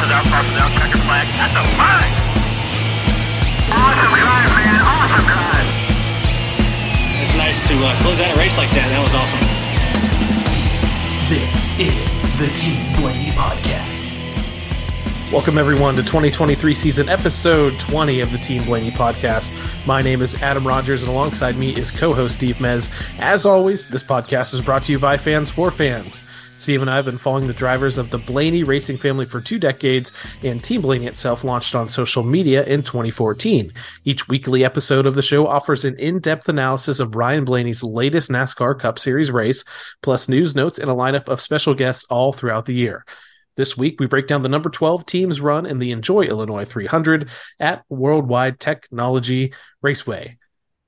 without crossing out checker flag. That's a fine. Awesome drive, man. Awesome drive. It's nice to close out a race like that. That was awesome. This is the Team Blaney Podcast. Welcome, everyone, to 2023 season episode 20 of the Team Blaney Podcast. My name is Adam Rogers, and alongside me is co-host Steve Mez. As always, this podcast is brought to you by fans for fans. Steve and I have been following the drivers of the Blaney racing family for 2 decades, and Team Blaney itself launched on social media in 2014. Each weekly episode of the show offers an in-depth analysis of Ryan Blaney's latest NASCAR Cup Series race, plus news, notes, and a lineup of special guests all throughout the year. This week, we break down the number 12 team's run in the Enjoy Illinois 300 at Worldwide Technology Raceway.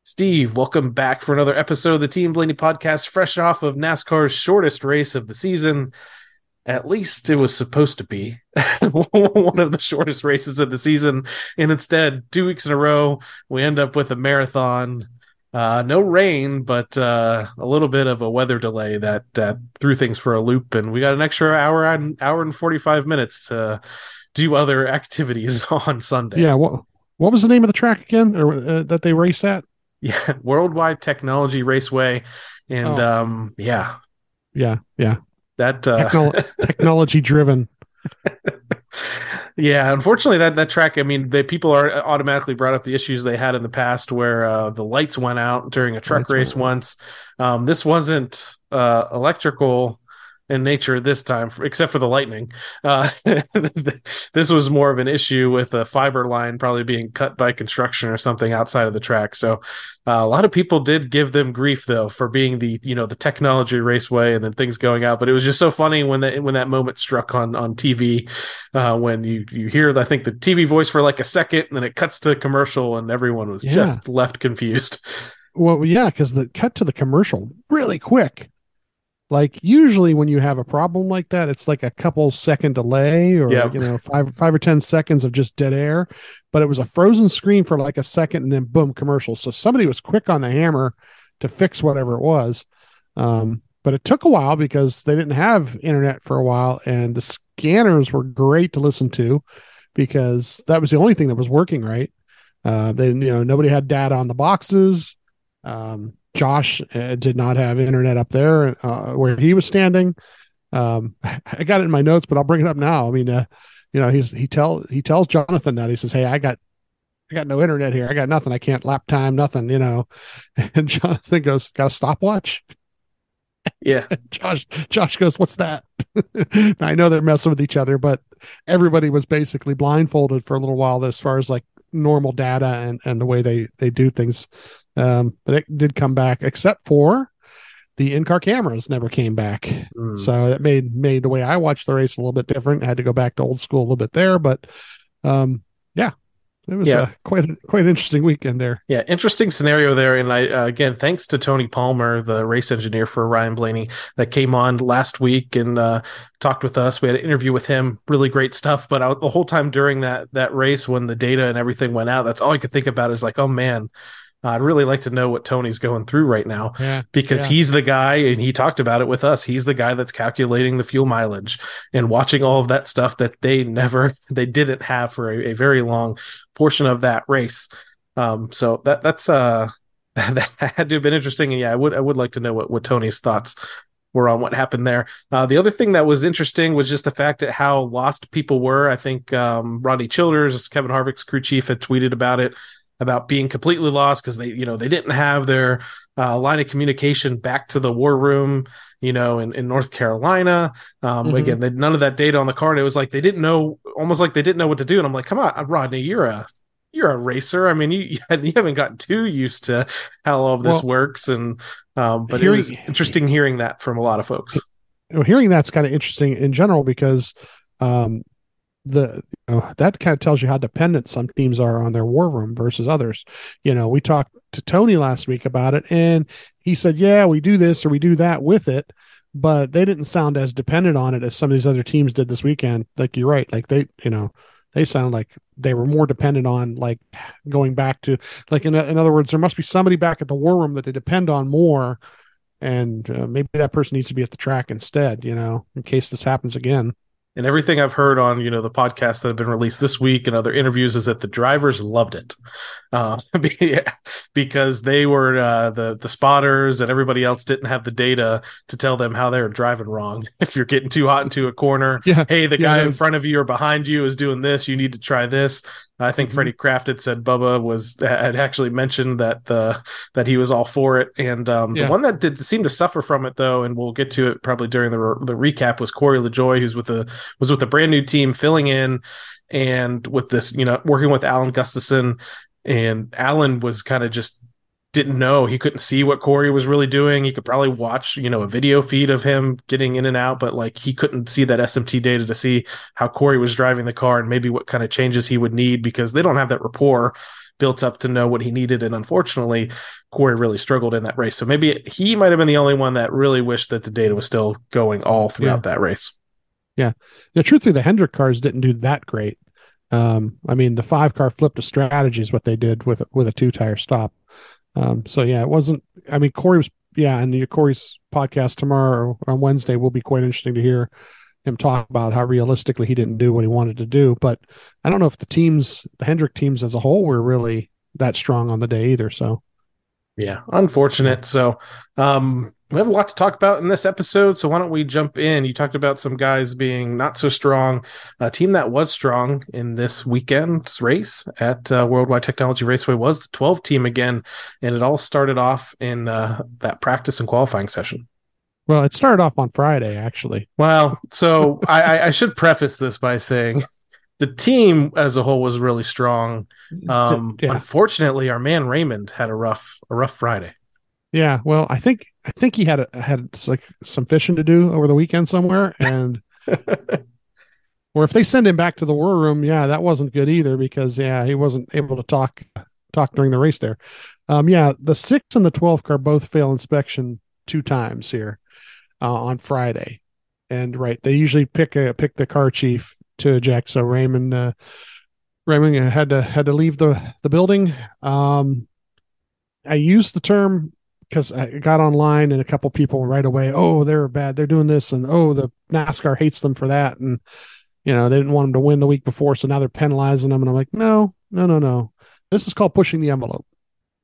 Steve, welcome back for another episode of the Team Blaney Podcast, fresh off of NASCAR's shortest race of the season. At least it was supposed to be one of the shortest races of the season. And instead, 2 weeks in a row, we end up with a marathon. No rain, but a little bit of a weather delay that threw things for a loop. And we got an extra hour and 45 minutes to do other activities on Sunday. Yeah. What was the name of the track again, or that they race at? Yeah, Worldwide Technology Raceway, and yeah, that technology driven. Yeah, unfortunately, that track. I mean, people are automatically brought up the issues they had in the past, where the lights went out during a truck race once. This wasn't electrical in nature this time, except for the lightning. This was more of an issue with a fiber line probably being cut by construction or something outside of the track. So a lot of people did give them grief, though, for being the technology raceway and then things going out. But it was just so funny when that moment struck on TV, when you hear, I think, the TV voice for like a second, and then it cuts to commercial, and everyone was just left confused. Well, yeah, because the cut to the commercial really quick. Like, usually when you have a problem like that, it's like a couple second delay, or 5 or 10 seconds of just dead air. But it was a frozen screen for like a second, and then boom, commercial. So somebody was quick on the hammer to fix whatever it was. But it took a while because they didn't have internet for a while, and the scanners were great to listen to because that was the only thing that was working right. Nobody had data on the boxes. Josh did not have internet up there where he was standing. I got it in my notes, but I'll bring it up now. I mean, he tells Jonathan that. He says, "Hey, I got no internet here. I got nothing. I can't lap time, nothing, And Jonathan goes, "Got a stopwatch?" Yeah. Josh goes, "What's that?" I know they're messing with each other, but everybody was basically blindfolded for a little while as far as like normal data and the way they do things. But it did come back, except for the in-car cameras never came back. So that made the way I watched the race a little bit different. I had to go back to old school a little bit there, but it was quite an interesting weekend there. Yeah, interesting scenario there. And I again, thanks to Tony Palmer, the race engineer for Ryan Blaney, that came on last week and talked with us. We had an interview with him, really great stuff. But the whole time during that race, when the data and everything went out, that's all I could think about is like, oh man, I'd really like to know what Tony's going through right now, because he's the guy, and he talked about it with us. He's the guy that's calculating the fuel mileage and watching all of that stuff that they didn't have for a very long portion of that race. So that's that had to have been interesting. And I would like to know what Tony's thoughts were on what happened there. The other thing that was interesting was just the fact that how lost people were. I think Rodney Childers, Kevin Harvick's crew chief, had tweeted about it, about being completely lost because they didn't have their line of communication back to the war room, in North Carolina. Again, none of that data on the car. And it was like they didn't know, almost like they didn't know what to do. And I'm like, come on, Rodney, you're a racer. I mean, you haven't gotten too used to how all of this works. And but it was interesting hearing that from a lot of folks. Hearing that's kind of interesting in general because that kind of tells you how dependent some teams are on their war room versus others. We talked to Tony last week about it, and he said, yeah, we do this or we do that with it, but they didn't sound as dependent on it as some of these other teams did this weekend. Like, you're right. Like they sound like they were more dependent on, like, going back to, like, in other words, there must be somebody back at the war room that they depend on more. And maybe that person needs to be at the track instead, in case this happens again. And everything I've heard on, the podcasts that have been released this week and other interviews is that the drivers loved it. Uh, because they were the spotters and everybody else didn't have the data to tell them how they were driving wrong. If you're getting too hot into a corner, hey, the guy in front of you or behind you is doing this, you need to try this. I think Freddie Kraft had said Bubba had actually mentioned that he was all for it, and the one that did seem to suffer from it though, and we'll get to it probably during the recap, was Corey LaJoie, who's was with a brand new team filling in, and with this working with Alan Gustafson, and Alan was kind of just didn't know. He couldn't see what Corey was really doing. He could probably watch, a video feed of him getting in and out, but like he couldn't see that SMT data to see how Corey was driving the car and maybe what kind of changes he would need, because they don't have that rapport built up to know what he needed. And unfortunately, Corey really struggled in that race. So maybe he might have been the only one that really wished that the data was still going all throughout that race. Yeah. Truthfully, the Hendrick cars didn't do that great. The 5-car flip to strategy is what they did with a 2-tire stop. It wasn't, Corey was, and Corey's podcast tomorrow or on Wednesday will be quite interesting to hear him talk about how realistically he didn't do what he wanted to do. But I don't know if the Hendrick teams as a whole were really that strong on the day either. So, yeah, unfortunate. So, we have a lot to talk about in this episode, so why don't we jump in? You talked about some guys being not so strong. A team that was strong in this weekend's race at Worldwide Technology Raceway was the 12 team again, and it all started off in that practice and qualifying session. Well, it started off on Friday, actually. Well, so I should preface this by saying the team as a whole was really strong. Unfortunately, our man Raymond had a rough Friday. Yeah, well, I think he had like some fishing to do over the weekend somewhere, and or if they send him back to the war room, that wasn't good either, because he wasn't able to talk during the race there. The 6 and the 12 car both fail inspection 2 times here on Friday, and they usually pick the car chief to eject. So Raymond had to leave the building. I used the term because I got online and a couple people right away, oh, they're bad, they're doing this, and oh, the NASCAR hates them for that, and they didn't want them to win the week before, so now they're penalizing them. And I'm like, no. This is called pushing the envelope.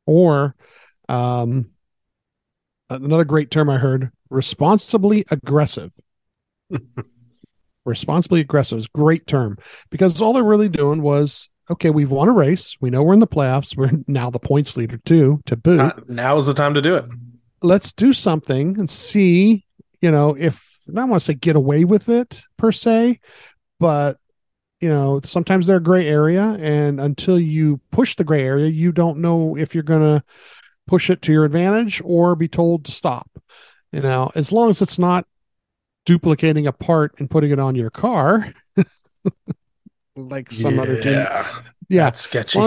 Or another great term I heard, responsibly aggressive. Responsibly aggressive is a great term, because all they're really doing was, okay, we've won a race. We know we're in the playoffs. We're now the points leader too, to boot. Now is the time to do it. Let's do something and see, if, I don't want to say get away with it per se, but, sometimes they're a gray area. And until you push the gray area, you don't know if you're going to push it to your advantage or be told to stop. As long as it's not duplicating a part and putting it on your car, like some other team. That's sketchy.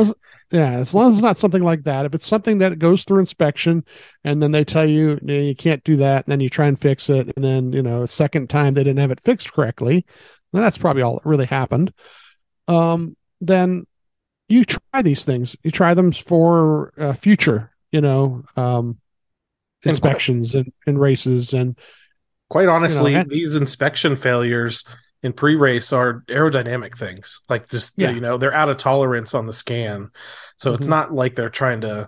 As long as it's not something like that. If it's something that goes through inspection and then they tell you, you can't do that, and then you try and fix it, and then, a second time they didn't have it fixed correctly, then that's probably all that really happened. Then you try these things. You try them for future, inspections and races. And quite honestly, these inspection failures in pre-race are aerodynamic things, like just they're out of tolerance on the scan, so it's not like they're trying to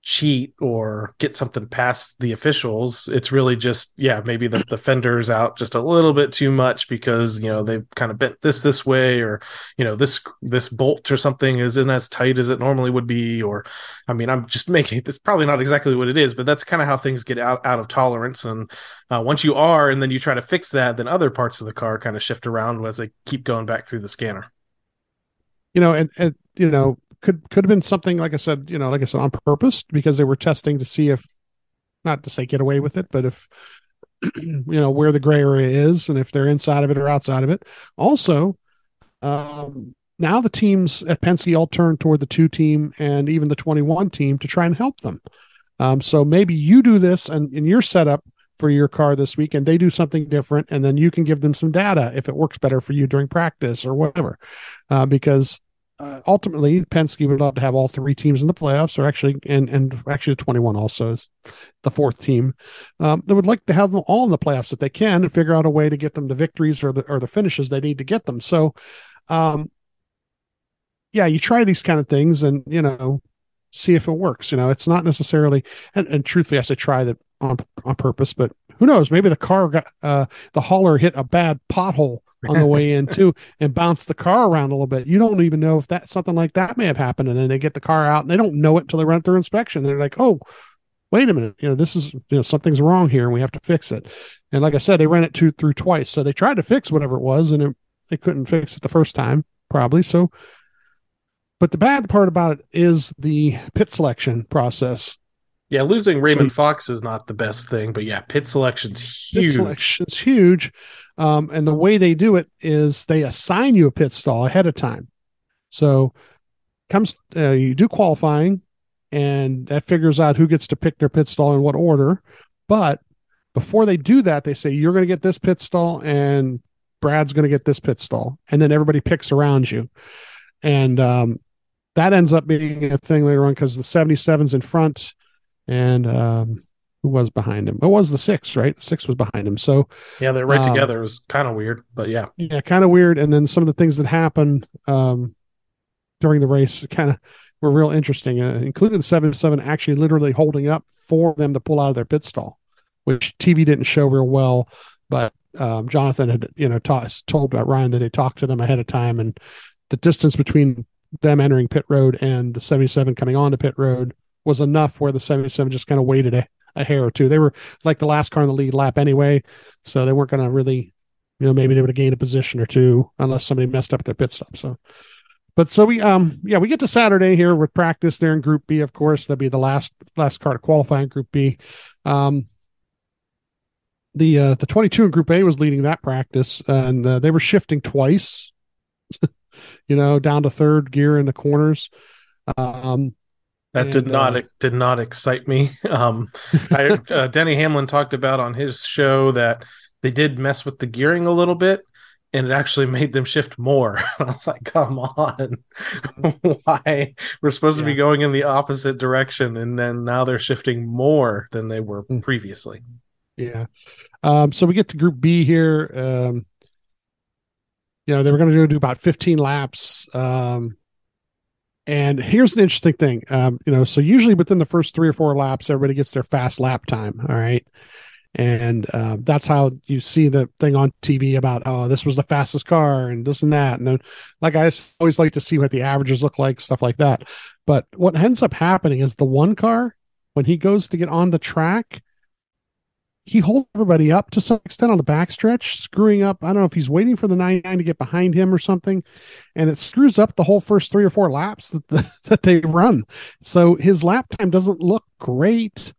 cheat or get something past the officials. It's really just maybe the fender's out just a little bit too much because they've kind of bent this way, or this bolt or something isn't as tight as it normally would be, or I'm just making this probably not exactly what it is, but that's kind of how things get out of tolerance. And once you are, and then you try to fix that, then other parts of the car kind of shift around as they keep going back through the scanner. Could have been something, like I said, on purpose, because they were testing to see if, not to say get away with it, but if, where the gray area is and if they're inside of it or outside of it. Also, now the teams at Penske all turn toward the 2 team and even the 21 team to try and help them. So maybe you do this and in your setup for your car this week, and they do something different, and then you can give them some data if it works better for you during practice or whatever. Because ultimately, Penske would love to have all three teams in the playoffs, or actually, and actually, the 21 also is the fourth team. They would like to have them all in the playoffs if they can, and figure out a way to get them the victories or the finishes they need to get them. So, yeah, you try these kind of things, and see if it works. It's not necessarily, and truthfully, I say try that on purpose, but who knows? Maybe the car got the hauler hit a bad pothole on the way in too and bounce the car around a little bit. You don't even know if that something like that may have happened. And then they get the car out and they don't know it until they run through inspection. They're like, oh, wait a minute, this is, something's wrong here and we have to fix it. And like I said, they ran it through twice. So they tried to fix whatever it was and they couldn't fix it the first time, probably. So, but the bad part about it is the pit selection process. Yeah, losing Raymond Fox is not the best thing, but yeah, pit selection's huge. Pit selection's huge. And the way they do it is they assign you a pit stall ahead of time. So you do qualifying, and that figures out who gets to pick their pit stall in what order. But before they do that, they say, you're going to get this pit stall, and Brad's going to get this pit stall. And then everybody picks around you. And that ends up being a thing later on because the 77's in front, and who was behind him? It was the 6, right? The 6 was behind him. So yeah, they're right together. It was kind of weird, but yeah, kind of weird. And then some of the things that happened during the race kind of were real interesting, including the 77 actually literally holding up for them to pull out of their pit stall, which TV didn't show real well. But Jonathan had told Ryan that they talked to them ahead of time, and the distance between them entering pit road and the 77 coming onto pit road was enough where the 77 just kind of waited a hair or two. They were like the last car in the lead lap anyway, so they weren't going to really, maybe they would have gained a position or two unless somebody messed up their pit stop. So we get to Saturday here with practice there in Group B. Of course, that'd be the last car to qualify in Group B. The 22 in Group A was leading that practice, and they were shifting twice, down to third gear in the corners. That did not excite me. Denny Hamlin talked about on his show that they did mess with the gearing a little bit, and it actually made them shift more. I was like, come on, why? We're supposed to be going in the opposite direction, and then now they're shifting more than they were previously. Yeah. So we get to Group B here. They were going to do about 15 laps. And here's an interesting thing. So usually within the first 3 or 4 laps, everybody gets their fast lap time. All right. And that's how you see the thing on TV about, oh, this was the fastest car and this and that. And then, like, I always like to see what the averages look like, stuff like that. But what ends up happening is the one car, when he goes to get on the track, he holds everybody up to some extent on the backstretch, screwing up. I don't know if he's waiting for the 99 to get behind him or something, and it screws up the whole first 3 or 4 laps that they run. So his lap time doesn't look great.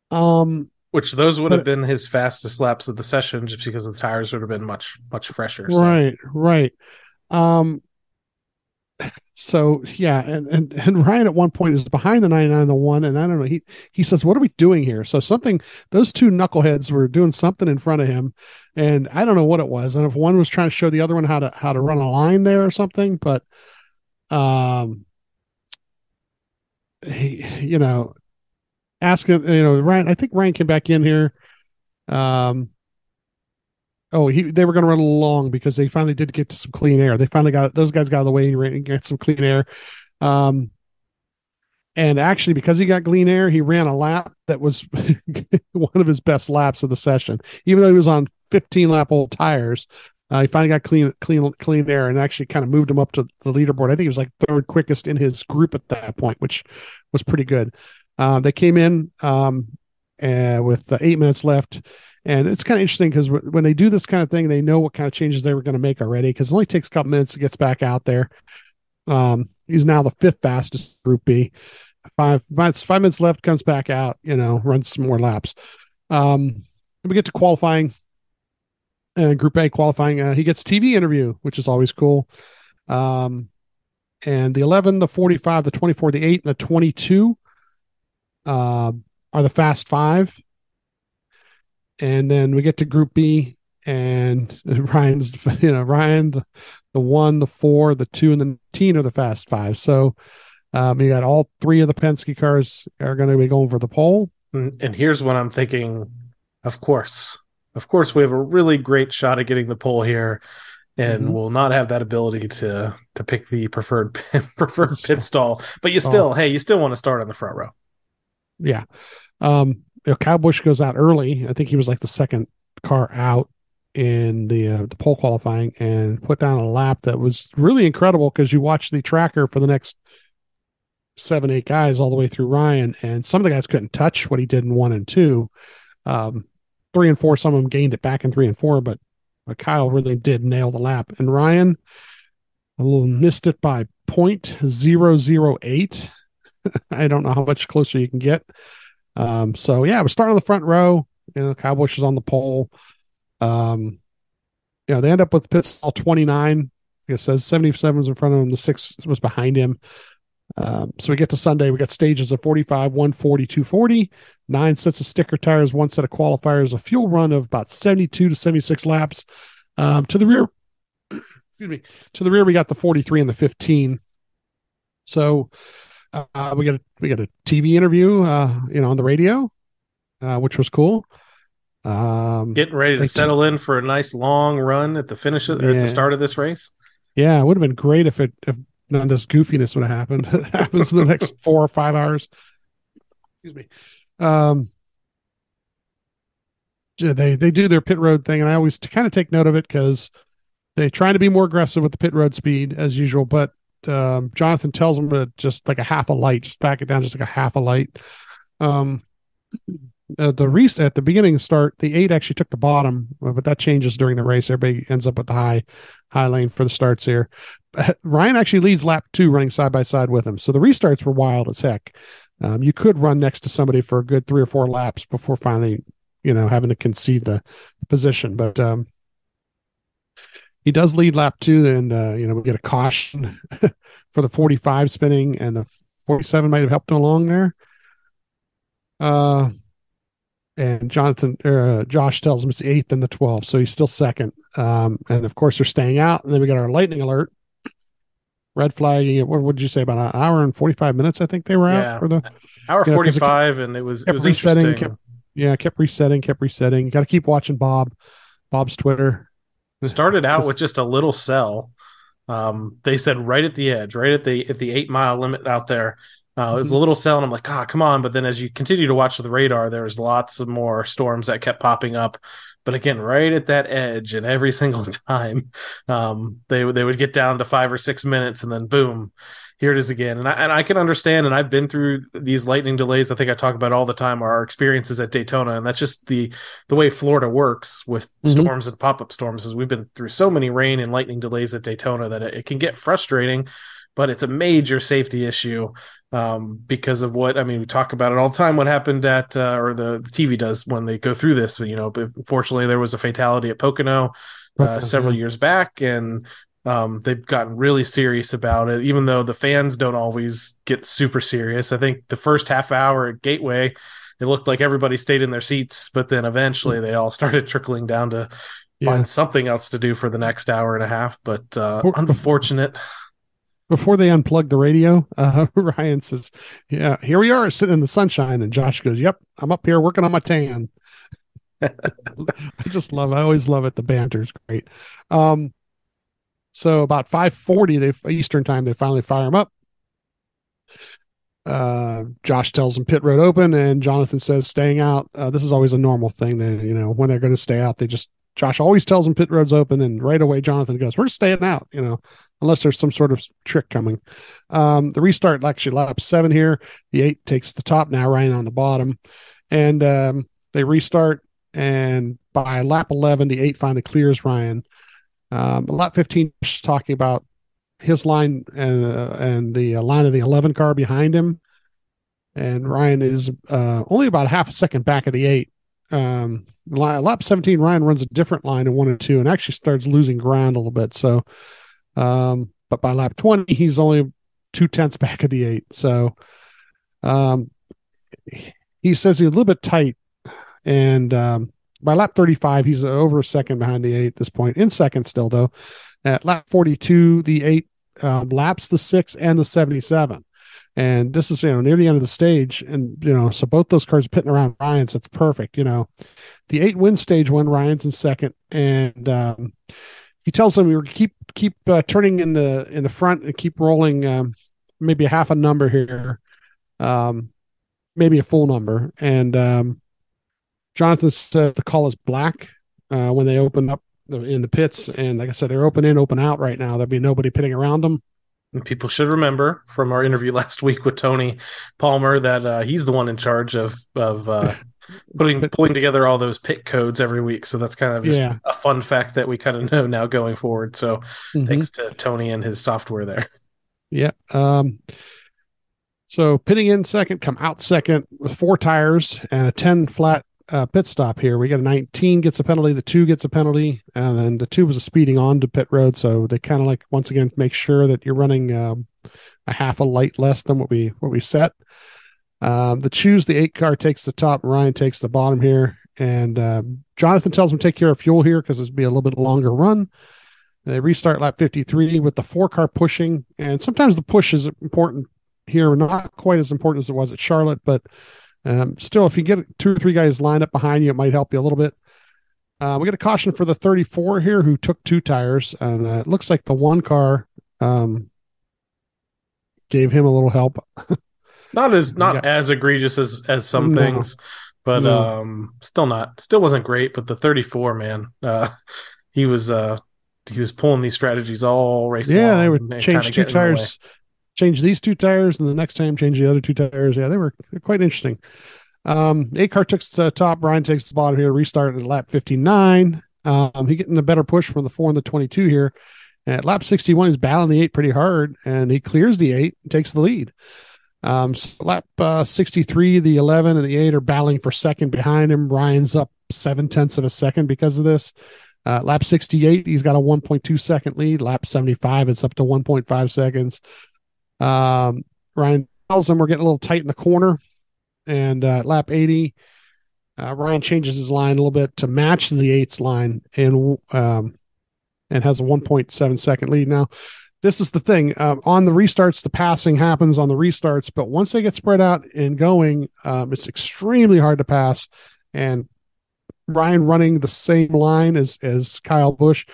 Which those would have been his fastest laps of the session, just because the tires would have been much, much fresher. So. Right. So yeah, and Ryan at one point is behind the 99 and the 1, and I don't know, he says, what are we doing here? So those 2 knuckleheads were doing something in front of him, and I don't know what it was. And if one was trying to show the other one how to run a line there or something, but asking, Ryan, I think Ryan came back in here. They were going to run along because they finally did get to some clean air. They finally those guys got out of the way and get some clean air. And actually, because he got clean air, he ran a lap that was one of his best laps of the session. Even though he was on 15-lap-old tires, he finally got clean air and actually kind of moved him up to the leaderboard. I think he was like 3rd quickest in his group at that point, which was pretty good. They came in with 8 minutes left. And it's kind of interesting because when they do this kind of thing, they know what kind of changes they were going to make already, because it only takes a couple minutes to get back out there. He's now the 5th fastest Group B. 5 minutes left, comes back out, runs some more laps. We get to qualifying, Group A qualifying. He gets a TV interview, which is always cool. And the 11, the 45, the 24, the 8, and the 22 are the fast 5. And then we get to Group B, and Ryan's, Ryan, the 1, the 4, the 2, and the 19 are the fast 5. So you got all 3 of the Penske cars are going to be going for the pole. And here's what I'm thinking. Of course, we have a really great shot at getting the pole here, and we'll not have that ability to pick the preferred pit stall. But you still want to start on the front row. Yeah. Kyle Busch goes out early. I think he was like the second car out in the pole qualifying, and put down a lap that was really incredible, because you watch the tracker for the next 7-8 guys all the way through Ryan, and some of the guys couldn't touch what he did in 1 and 2. 3 and 4, some of them gained it back in 3 and 4, but Kyle really did nail the lap. And Ryan a little missed it by 0.008. I don't know how much closer you can get. So yeah, we're starting on the front row. Kyle Busch is on the pole. They end up with pit stall 29. It says 77 was in front of him. The 6 was behind him. So we get to Sunday. We got stages of 45, 140, 240, 9 sets of sticker tires, 1 set of qualifiers, a fuel run of about 72 to 76 laps. To the rear, we got the 43 and the 15. So we got a TV interview, on the radio, which was cool. Getting ready to settle in for a nice long run at the finish or at the start of this race. Yeah, it would have been great if none of this goofiness would have happened. It happens in the next 4 or 5 hours. Excuse me. They do their pit road thing, and I always kind of take note of it, because they try to be more aggressive with the pit road speed as usual, but Jonathan tells them to just like a half a light, just back it down just like a half a light. At the beginning start, the 8 actually took the bottom, but that changes during the race. Everybody ends up at the high lane for the starts here. Ryan actually leads lap 2, running side by side with him. So the restarts were wild as heck. You could run next to somebody for a good 3 or 4 laps before finally, having to concede the position. But he does lead lap 2, and we get a caution for the 45 spinning, and the 47 might have helped him along there. And Josh tells him it's the 8th and the 12th, so he's still second. And of course they're staying out, and then we got our lightning alert. Red flag. What would you say, about an hour and 45 minutes? I think they were out for the hour 45, and it was resetting. interesting. Kept resetting. You got to keep watching Bob's Twitter. Started out with just a little cell. They said right at the edge, right at the 8-mile limit out there. It was a little cell, and I'm like, come on. But then as you continue to watch the radar, there's lots of more storms that kept popping up. But again, right at that edge, and every single time, they would get down to 5 or 6 minutes, and then boom, here it is again. And I can understand, and I've been through these lightning delays. I think I talk about all the time our experiences at Daytona, and that's just the way Florida works with storms and pop-up storms. Is we've been through so many rain and lightning delays at Daytona that it can get frustrating, but it's a major safety issue. Because of we talk about it all the time, what happened at, or the TV does when they go through this. Unfortunately, there was a fatality at Pocono several years back, and they've gotten really serious about it, even though the fans don't always get super serious. I think the first half hour at Gateway, it looked like everybody stayed in their seats, but then eventually they all started trickling down to find something else to do for the next hour and a half. But unfortunate. Before they unplug the radio, Ryan says, "Yeah, here we are sitting in the sunshine." And Josh goes, "Yep, I'm up here working on my tan." I always love it. The banter's great. So about 5:40 Eastern time, they finally fire him up. Josh tells him pit road open, and Jonathan says staying out. This is always a normal thing. When they're going to stay out, Josh always tells them pit road's open, and right away Jonathan goes, "We're staying out," unless there's some sort of trick coming. The restart, actually lap 7 here. The 8 takes the top now, Ryan on the bottom. And they restart, and by lap 11, the 8 finally clears Ryan. Lap 15, talking about his line and the line of the 11 car behind him. And Ryan is only about half a second back of the 8. Lap 17, Ryan runs a different line in 1 and 2, and actually starts losing ground a little bit. So, but by lap 20, he's only 0.2 back of the 8. So, he says he's a little bit tight, and by lap 35, he's over a second behind the 8 at this point, in second still, though. At lap 42, the 8 laps the 6 and the 77. And this is, near the end of the stage. And, so both those cars are pitting around Ryan, so it's perfect. The 8 wins stage 1, Ryan's in second. And he tells them we keep turning in the front and keep rolling maybe a half a number here, maybe a full number. And Jonathan said the call is black when they open up in the pits. And like I said, they're open in, open out right now. There'll be nobody pitting around them. And people should remember from our interview last week with Tony Palmer that he's the one in charge of pulling together all those pit codes every week. So that's kind of just a fun fact that we kind of know now going forward. So thanks to Tony and his software there. Yeah. So pitting in second, come out second with 4 tires and a 10 flat pit stop here. We got a 19 gets a penalty, the 2 gets a penalty, and then the 2 was a speeding on to pit road. So they kind of once again, make sure that you're running a half a light less than what we set. The 8 car takes the top, Ryan takes the bottom here. And Jonathan tells him to take care of fuel here because it'll be a little bit longer run. They restart lap 53 with the 4 car pushing. And sometimes the push is important here, not quite as important as it was at Charlotte, but still, if you get 2 or 3 guys lined up behind you, it might help you a little bit. We got a caution for the 34 here who took 2 tires, and it looks like the 1 car gave him a little help. Not as egregious as some things, but still wasn't great. But the 34, man, he was pulling these strategies all race. Yeah, they would change 2 tires. Change these 2 tires, and the next time change the other 2 tires. Yeah, they're quite interesting. 8 car takes the top, Brian takes the bottom here, restart at lap 59. He getting a better push from the 4 and the 22 here. And at lap 61, he's battling the 8 pretty hard, and he clears the 8 and takes the lead. So lap 63, the 11 and the 8 are battling for second behind him. Ryan's up 0.7 of a second because of this. Lap 68, he's got a 1.2 second lead. Lap 75, it's up to 1.5 seconds. Ryan tells them we're getting a little tight in the corner, and lap 80, Ryan changes his line a little bit to match the 8's line and has a 1.7 second lead. Now, this is the thing, on the restarts, the passing happens on the restarts, but once they get spread out and going, it's extremely hard to pass. And Ryan running the same line as Kyle Busch,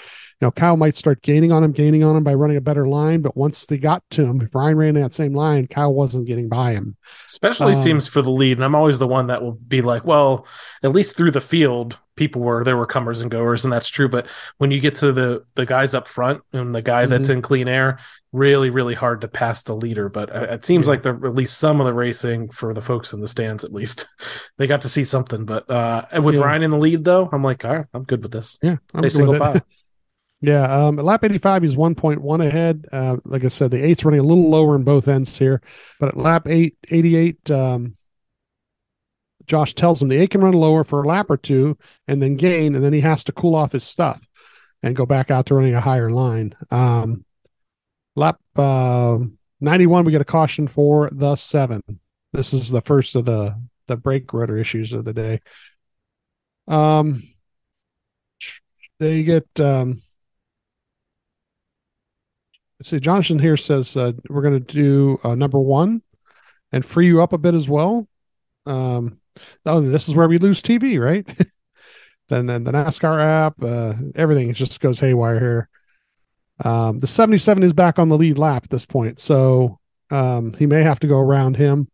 Kyle might start gaining on him by running a better line, but once they got to him, if Ryan ran that same line, Kyle wasn't getting by him. Especially seems for the lead, and I'm always the one that will be like, well, at least through the field, there were comers and goers, and that's true. But when you get to the guys up front and the guy that's in clean air, really, really hard to pass the leader. But it seems like at least some of the racing for the folks in the stands, at least they got to see something. But with Ryan in the lead, though, I'm like, all right, I'm good with this. Yeah, stay single file. Yeah, at lap 85, he's 1.1 ahead. Like I said, the 8's running a little lower in both ends here. But at lap 88, Josh tells him the 8 can run lower for a lap or 2 and then gain, and then he has to cool off his stuff and go back out to running a higher line. Lap 91, we get a caution for the 7. This is the first of the brake rotor issues of the day. They get... see, Jonathan here says we're going to do number 1 and free you up a bit as well. This is where we lose TV, right? then the NASCAR app, everything just goes haywire here. The 77 is back on the lead lap at this point, so he may have to go around him.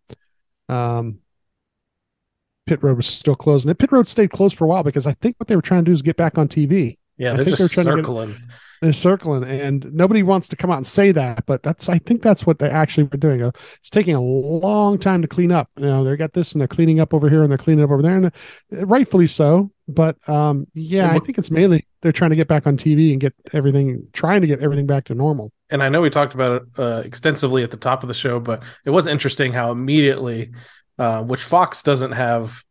Pit road was still closed, and the pit road stayed closed for a while because I think what they were trying to do is get back on TV. Yeah, they're just circling. They're circling, and nobody wants to come out and say that, but I think that's what they actually were doing. It's taking a long time to clean up. They got this, and they're cleaning up over here, and they're cleaning up over there, and rightfully so. But I think it's mainly they're trying to get back on TV and trying to get everything back to normal. And I know we talked about it extensively at the top of the show, but it was interesting how immediately, which Fox doesn't have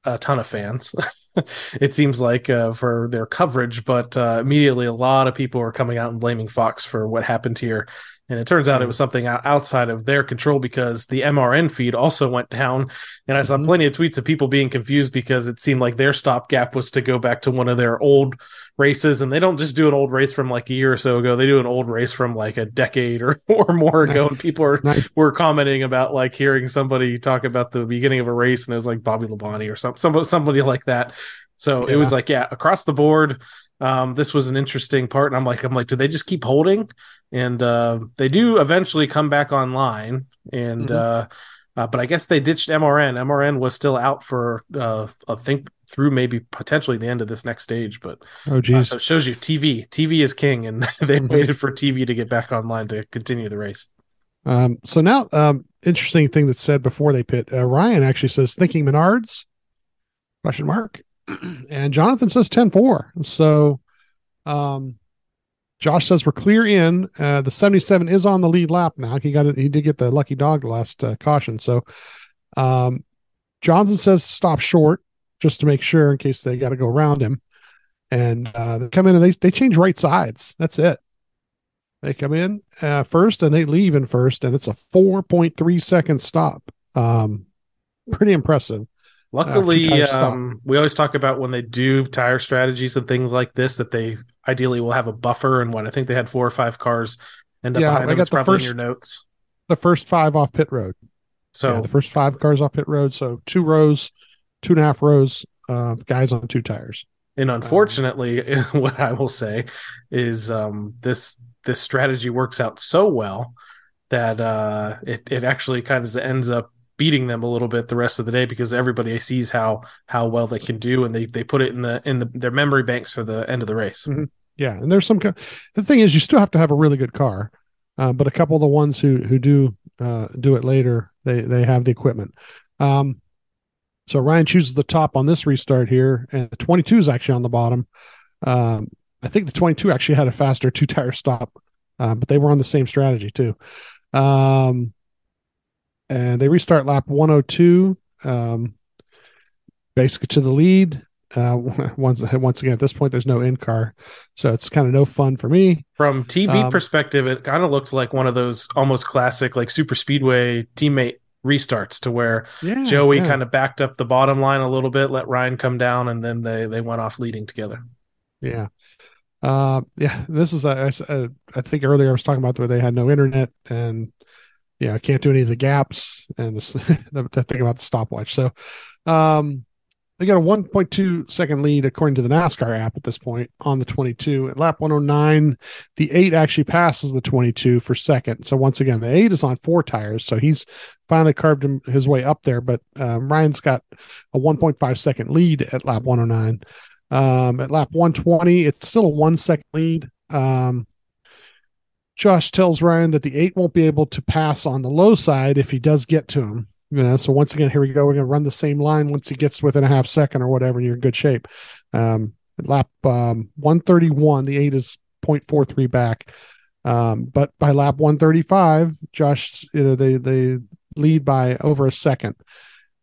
a ton of fans. It seems like for their coverage, but immediately a lot of people are coming out and blaming Fox for what happened here. And it turns out it was something outside of their control because the MRN feed also went down. And I saw plenty of tweets of people being confused because it seemed like their stopgap was to go back to one of their old races. And they don't just do an old race from like a year or so ago. They do an old race from like a decade or more ago. And people were commenting about like hearing somebody talk about the beginning of a race and it was like Bobby Labonte or somebody like that. So it was like, across the board. This was an interesting part. And I'm like, do they just keep holding? And they do eventually come back online. And but I guess they ditched MRN. MRN was still out for I think through maybe potentially the end of this next stage. But so it shows you TV is king, and they waited for TV to get back online to continue the race. So now, interesting thing that's said before they pit. Ryan actually says thinking Menards ? And Jonathan says 10-4. So Josh says we're clear in. The 77 is on the lead lap now. He did get the lucky dog last caution. So Jonathan says stop short just to make sure in case they got to go around him. And they come in and they change right sides. That's it. They come in first and they leave in first, and it's a 4.3 second stop. Pretty impressive. Luckily, we always talk about when they do tire strategies and things like this that they ideally will have a buffer. And I think they had 4 or 5 cars end up behind them. It's probably in your notes. The first 5 off pit road. So the first 5 cars off pit road. So 2 rows, 2.5 rows of guys on 2 tires. And unfortunately, what I will say is this strategy works out so well that it actually kind of ends up beating them a little bit the rest of the day because everybody sees how well they can do, and they put it in their memory banks for the end of the race. Mm-hmm. Yeah, and there's the thing is you still have to have a really good car, but a couple of the ones who do it later, they have the equipment. So Ryan chooses the top on this restart here, and the 22 is actually on the bottom. I think the 22 actually had a faster 2-tire stop, but they were on the same strategy too. And they restart lap 102, basically to the lead. Once again, at this point, there's no in-car, so it's kind of no fun for me. From TV perspective, it kind of looked like one of those almost classic, like super speedway teammate restarts to where Joey kind of backed up the bottom line a little bit, let Ryan come down, and then they went off leading together. Yeah. This is, I think earlier I was talking about where they had no internet and I can't do any of the gaps and the thing about the stopwatch. So, they got a 1.2 second lead according to the NASCAR app at this point on the 22. At lap 109, the 8 actually passes the 22 for second. So once again, the 8 is on 4 tires, so he's finally carved his way up there. But Ryan's got a 1.5 second lead at lap 109. At lap 120, it's still a 1 second lead. Josh tells Ryan that the 8 won't be able to pass on the low side if he does get to him. So once again, here we go. We're going to run the same line once he gets within a half second or whatever, and you're in good shape. At lap 131, the 8 is 0.43 back. But by lap 135, Josh, they lead by over a second.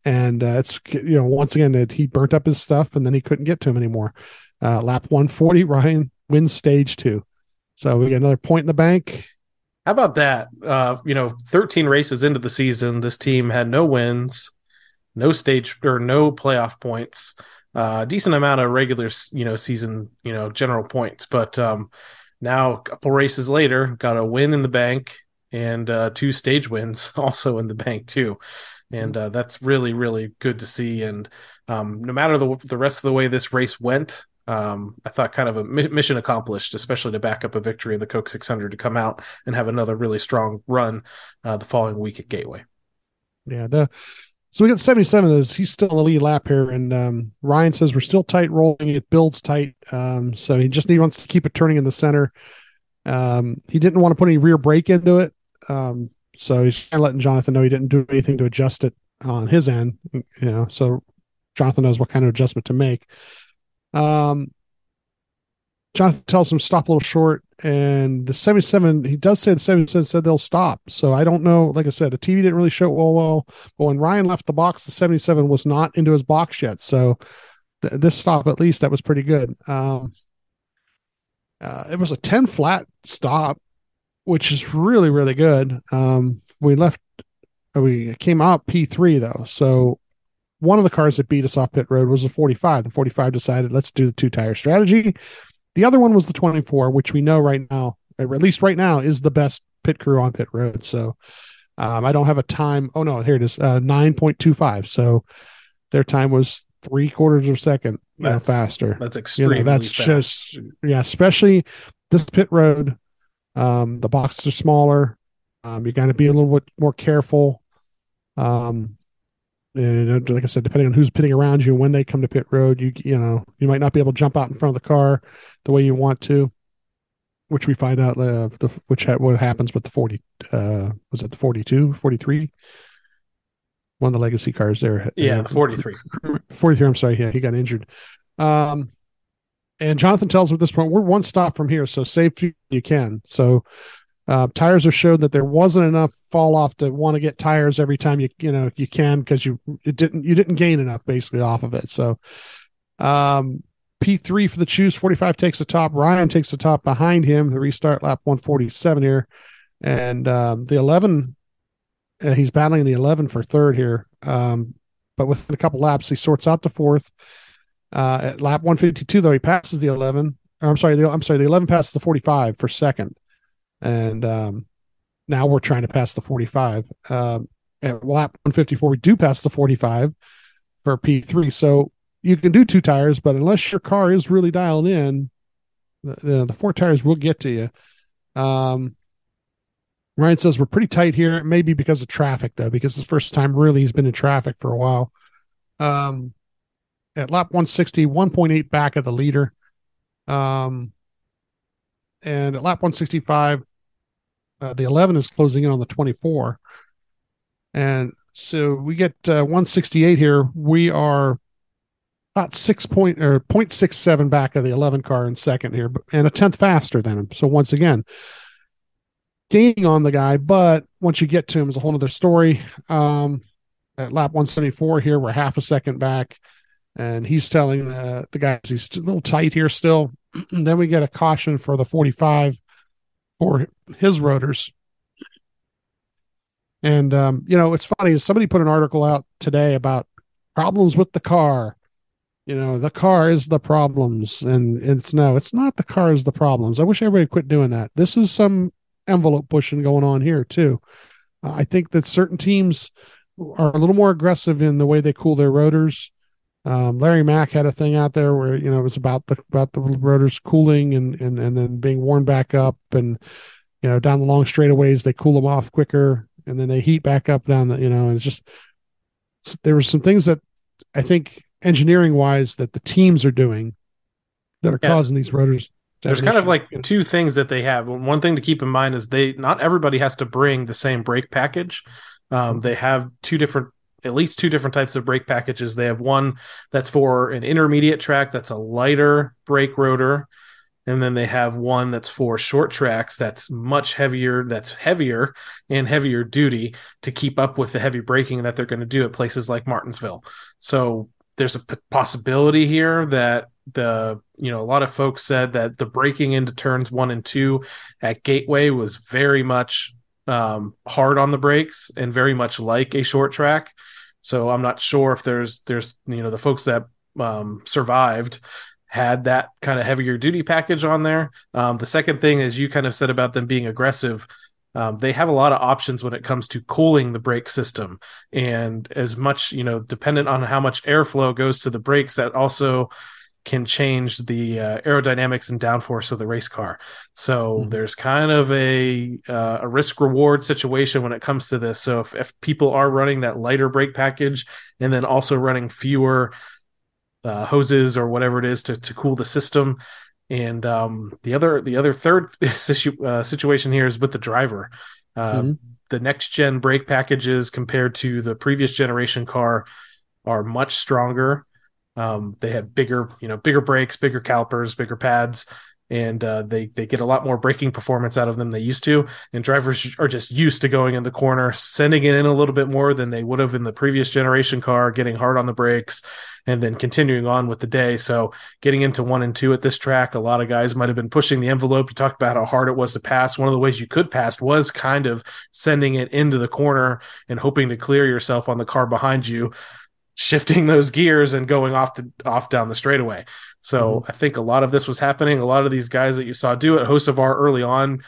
And it's, once again, that he burnt up his stuff and then he couldn't get to him anymore. Lap 140, Ryan wins stage 2. So we get another point in the bank. How about that? 13 races into the season, this team had no wins, no stage or no playoff points, decent amount of regular, season, general points. But now a couple races later, got a win in the bank and 2 stage wins also in the bank too. And that's really, really good to see. And no matter the rest of the way this race went, I thought kind of a mission accomplished, especially to back up a victory in the Coke 600 to come out and have another really strong run the following week at Gateway. Yeah, so we got 77 as he's still in the lead lap here, and Ryan says we're still tight rolling. It builds tight, so he wants to keep it turning in the center. He didn't want to put any rear brake into it, so he's kind of letting Jonathan know he didn't do anything to adjust it on his end. So Jonathan knows what kind of adjustment to make. Jonathan tells him stop a little short, and the 77, he does say the 77 said they'll stop. So I don't know. Like I said, the TV didn't really show it well, but when Ryan left the box, the 77 was not into his box yet. So this stop, at least, that was pretty good. It was a 10 flat stop. which is really, really good. We came out P3 though. So one of the cars that beat us off pit road was the 45. The 45 decided, let's do the 2-tire strategy. The other one was the 24, which we know right now, or at least right now, is the best pit crew on pit road. So I don't have a time. Oh no, here it is, 9.25. So their time was 3/4 of a second, faster. That's extremely that's fast. Just, especially this pit road. The boxes are smaller. You got to be a little bit more careful. And like I said, depending on who's pitting around you, when they come to pit road, you might not be able to jump out in front of the car the way you want to, which we find out what happens with the 40. Was it the 42, 43? One of the legacy cars there. Yeah, the 43. 43. I'm sorry. Yeah, he got injured. And Jonathan tells us at this point, we're one stop from here, so save fuel you can. So tires have showed that there wasn't enough fall off to want to get tires every time you can, because you didn't gain enough basically off of it. So P3 for the choose 45 takes the top. Ryan takes the top behind him. The restart lap 147 here, and the 11. He's battling the 11 for third here, but within a couple laps he sorts out to fourth. At lap 152 though, he passes the 11. The 11 passes the 45 for second. And now we're trying to pass the 45. At lap 154, we do pass the 45 for P3. So you can do 2 tires, but unless your car is really dialed in, the 4 tires will get to you. Ryan says we're pretty tight here. It may be because of traffic, though, because it's the first time really he's been in traffic for a while. At lap 160, 1.8 back of the leader. And at lap 165, the 11 is closing in on the 24. And so we get 168 here. We are about 0.67 back of the 11 car in second here, and a tenth faster than him. So once again, gaining on the guy, but once you get to him is a whole other story. At lap 174 here, we're half a second back, and he's telling the guys he's a little tight here still. Then we get a caution for the 45 for his rotors. And, it's funny. Somebody put an article out today about problems with the car. The car is the problems. And it's not the car is the problems. I wish everybody quit doing that. This is some envelope pushing going on here too. I think that certain teams are a little more aggressive in the way they cool their rotors. Larry Mack had a thing out there where, it was about the rotors cooling and then being worn back up, and, down the long straightaways, they cool them off quicker and then they heat back up down and it's just, there were some things that I think engineering wise that the teams are doing that are causing these rotors. There's kind of like 2 things that they have. One thing to keep in mind is not everybody has to bring the same brake package. They have at least two different types of brake packages. They have one that's for an intermediate track, that's a lighter brake rotor. And then they have one that's for short tracks that's much heavier, that's heavier and heavier duty to keep up with the heavy braking that they're going to do at places like Martinsville. So there's a possibility here that a lot of folks said that the braking into turns 1 and 2 at Gateway was very much hard on the brakes and very much like a short track. So I'm not sure if there's the folks that survived had that kind of heavier duty package on there. The second thing, as you kind of said about them being aggressive, they have a lot of options when it comes to cooling the brake system, and as much, dependent on how much airflow goes to the brakes, that also can change the aerodynamics and downforce of the race car. So there's kind of a risk reward situation when it comes to this. So if people are running that lighter brake package and then also running fewer hoses or whatever it is to cool the system. And the third situation here is with the driver. The next gen brake packages compared to the previous generation car are much stronger. They have bigger brakes, bigger calipers, bigger pads, and they get a lot more braking performance out of them than they used to. And drivers are just used to going in the corner, sending it in a little bit more than they would have in the previous generation car, getting hard on the brakes, and then continuing on with the day. So getting into 1 and 2 at this track, a lot of guys might have been pushing the envelope. You talked about how hard it was to pass. One of the ways you could pass was kind of sending it into the corner and hoping to clear yourself on the car behind you, shifting those gears and going off down the straightaway. So I think a lot of this was happening. A lot of these guys that you saw do it, Hocevar early on,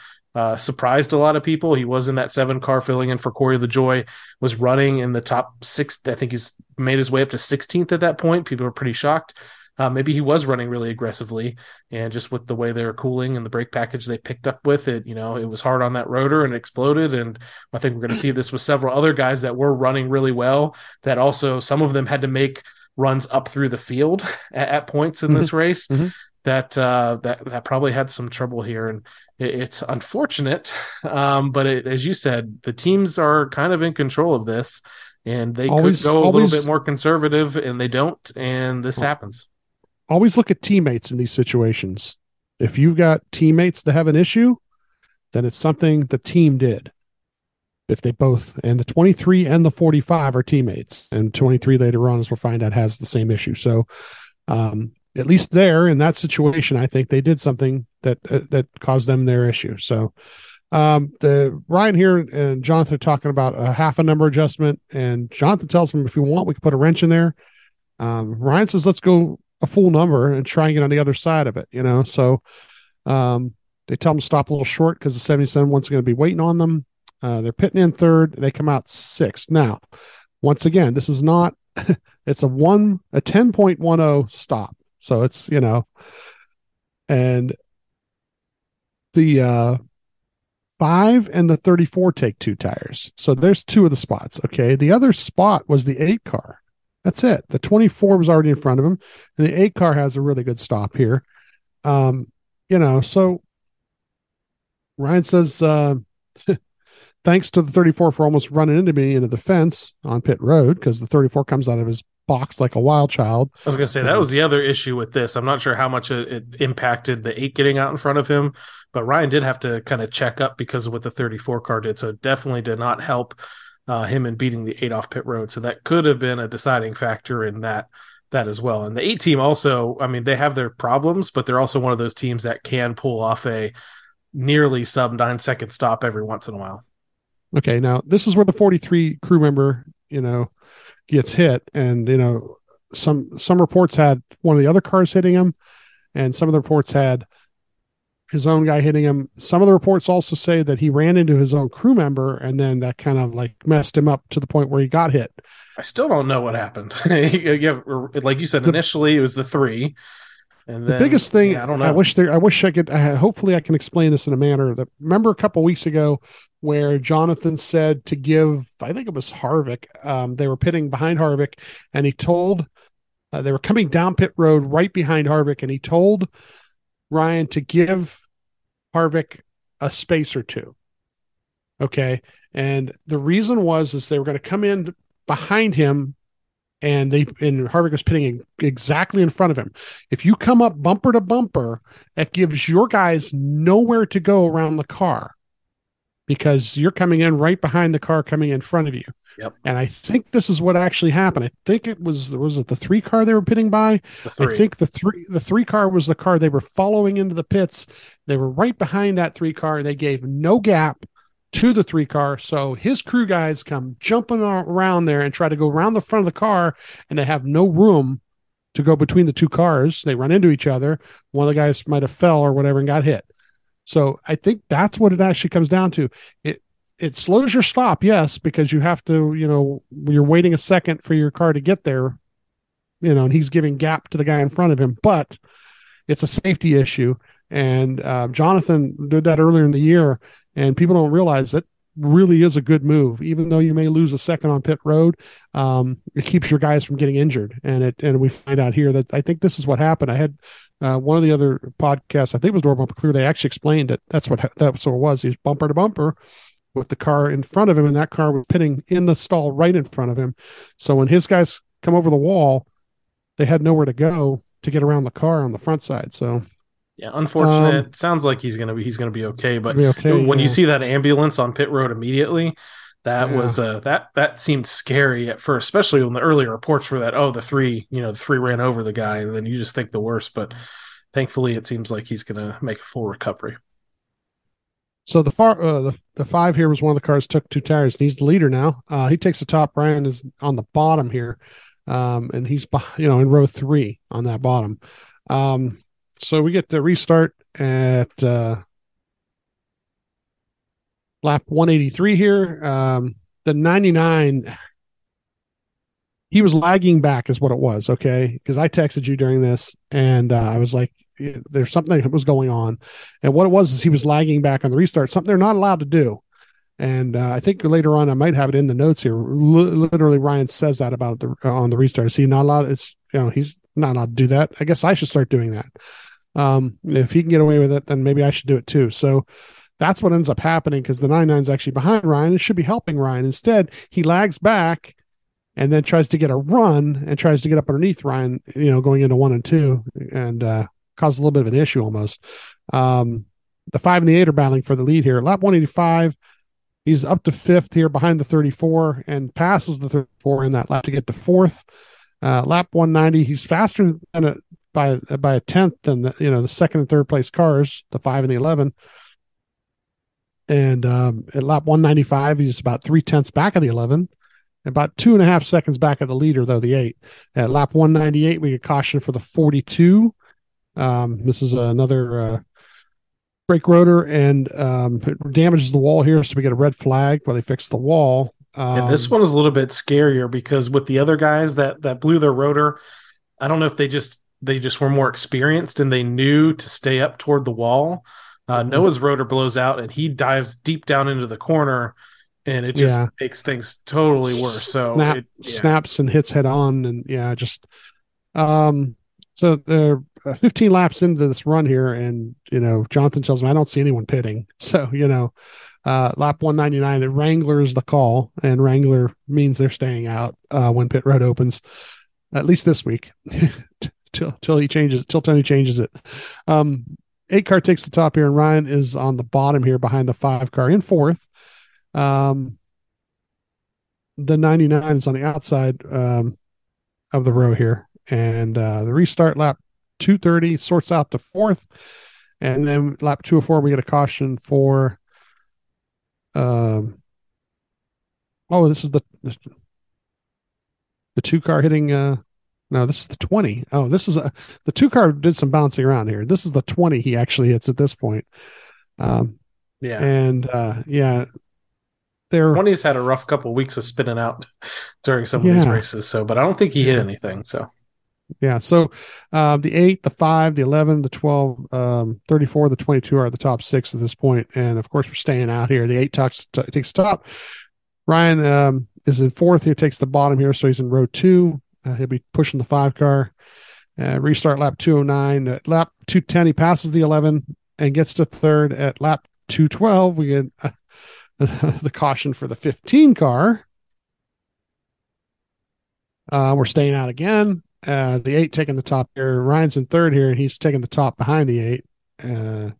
surprised a lot of people. He was in that 7 car filling in for Corey LaJoy, was running in the top 6. I think he's made his way up to 16th at that point. People were pretty shocked. Maybe he was running really aggressively, and just with the way they were cooling and the brake package they picked up with it, it was hard on that rotor and exploded. And I think we're going to see this with several other guys that were running really well, that also some of them had to make runs up through the field at points in this race. That probably had some trouble here, and it's unfortunate. But as you said, the teams are kind of in control of this, and they could go a little bit more conservative, and they don't, and this happens. Always look at teammates in these situations. If you've got teammates that have an issue, then it's something the team did. If they both, and the 23 and the 45 are teammates, and 23 later on, as we'll find out, has the same issue. So at least there in that situation, I think they did something that caused them their issue. So the Ryan here and Jonathan are talking about a half a number adjustment, and Jonathan tells him, if you want, we can put a wrench in there. Ryan says, let's go a full number and try and get on the other side of it, So they tell them to stop a little short because the 77 one's going to be waiting on them. They're pitting in third. They come out 6th. Now, once again, this is not, it's a 10.10 stop. So it's, and the 5 and the 34 take 2 tires. So there's 2 of the spots. Okay. The other spot was the 8 car. That's it. The 24 was already in front of him, and the 8 car has a really good stop here. So Ryan says, thanks to the 34 for almost running into me into the fence on pit road, because the 34 comes out of his box like a wild child. I was going to say, that was the other issue with this. I'm not sure how much it impacted the 8 getting out in front of him, but Ryan did have to kind of check up because of what the 34 car did. So it definitely did not help him in beating the 8 off pit road. So that could have been a deciding factor in that as well. And the 8 team also, I mean, they have their problems, but they're also one of those teams that can pull off a nearly sub 9-second stop every once in a while. Okay, now this is where the 43 crew member, gets hit, and some reports had one of the other cars hitting him, and some of the reports had his own guy hitting him. Some of the reports also say that he ran into his own crew member, and then that kind of like messed him up to the point where he got hit. I still don't know what happened. Yeah, like you said, initially it was the 3. And then, the biggest thing, I don't know. I wish I could. Hopefully, I can explain this in a manner that. Remember a couple of weeks ago where Jonathan said to give, I think it was Harvick. They were pitting behind Harvick, and he told they were coming down pit road right behind Harvick, and he told Ryan to give Harvick a space or 2. Okay, and the reason was they were going to come in behind him. And Harvick was pitting exactly in front of him. If you come up bumper to bumper, it gives your guys nowhere to go around the car, because you're coming in right behind the car coming in front of you. Yep. And I think this is what actually happened. I think it was it the 3 car they were pitting by? The 3. I think the 3 car was the car they were following into the pits. They were right behind that 3 car. They gave no gap to the 3 car. So his crew guys come jumping around there and try to go around the front of the car, and they have no room to go between the 2 cars. They run into each other. One of the guys might have fell or whatever and got hit. So I think that's what it actually comes down to. It slows your stop, yes, because you have to, you're waiting a second for your car to get there, and he's giving gap to the guy in front of him, but it's a safety issue. And Jonathan did that earlier in the year, and people don't realize that really is a good move. Even though you may lose a second on pit road, it keeps your guys from getting injured. And we find out here that I think this is what happened. I had one of the other podcasts, I think it was Door Bumper Clear, they actually explained it. That's what it was. He was bumper to bumper with the car in front of him, and that car was pitting in the stall right in front of him. So when his guys come over the wall, they had nowhere to go to get around the car on the front side. So Yeah, unfortunate. Sounds like he's gonna be okay. But Be okay. when you Yeah. see that ambulance on pit road immediately, that Yeah. was that seemed scary at first, especially when the earlier reports were that the three ran over the guy, and then you just think the worst. But thankfully, it seems like he's gonna make a full recovery. So the five here was one of the cars took two tires, and he's the leader now. He takes the top. Ryan is on the bottom here, and he's in row three on that bottom. So we get the restart at lap 183 here. The 99, he was lagging back, is what it was. Okay, because I texted you during this, and I was like, there's something that was going on, and what it was is he was lagging back on the restart, something they're not allowed to do. And I think later on I might have it in the notes here. Literally, Ryan says that about on the restart. Is he not allowed? He's not allowed to do that. I guess I should start doing that. If he can get away with it, then maybe I should do it too. So that's what ends up happening, because the 99 is actually behind Ryan. It should be helping Ryan. Instead, he lags back and then tries to get a run and tries to get up underneath Ryan, going into 1 and 2, and causes a little bit of an issue almost. The 5 and the 8 are battling for the lead here. Lap 185. He's up to fifth here behind the 34 and passes the 34 in that lap to get to fourth. Lap 190, he's faster than by a tenth than the second and third place cars, the 5 and the 11. And at lap 195, he's about 3/10 back of the 11, about 2.5 seconds back of the leader, though, the 8. At lap 198, we get caution for the 42. This is another brake rotor, and it damages the wall here, so we get a red flag while they fix the wall. And this one is a little bit scarier because with the other guys that blew their rotor, I don't know if they just were more experienced and they knew to stay up toward the wall. Noah's rotor blows out and he dives deep down into the corner, and it just makes things totally worse. So snaps and hits head on, and just so they're 15 laps into this run here, and Jonathan tells me I don't see anyone pitting. So lap 199, the Wrangler's the call, and Wrangler means they're staying out when pit road opens, at least this week, till Tony changes it. 8 car takes the top here, and Ryan is on the bottom here behind the 5 car in fourth. The 99 is on the outside of the row here, and the restart lap 230 sorts out to fourth, and then lap 204 we get a caution for this is the 2 car hitting no, this is the 20. Oh, this is the 2 car did some bouncing around here. This is the 20 he actually hits at this point. Their 20's had a rough couple of weeks of spinning out during some of these races, but I don't think he hit anything. So so the 8, the 5, the 11, the 12, 34, the 22 are the top 6 at this point, and of course we're staying out here. The 8 takes the top. Ryan is in fourth. He takes the bottom here, so he's in row 2. He'll be pushing the 5 car. Restart lap 209. At lap 210, he passes the 11 and gets to third. At lap 212, we get the caution for the 15 car. We're staying out again. The 8 taking the top here. Ryan's in third here, and he's taking the top behind the 8. And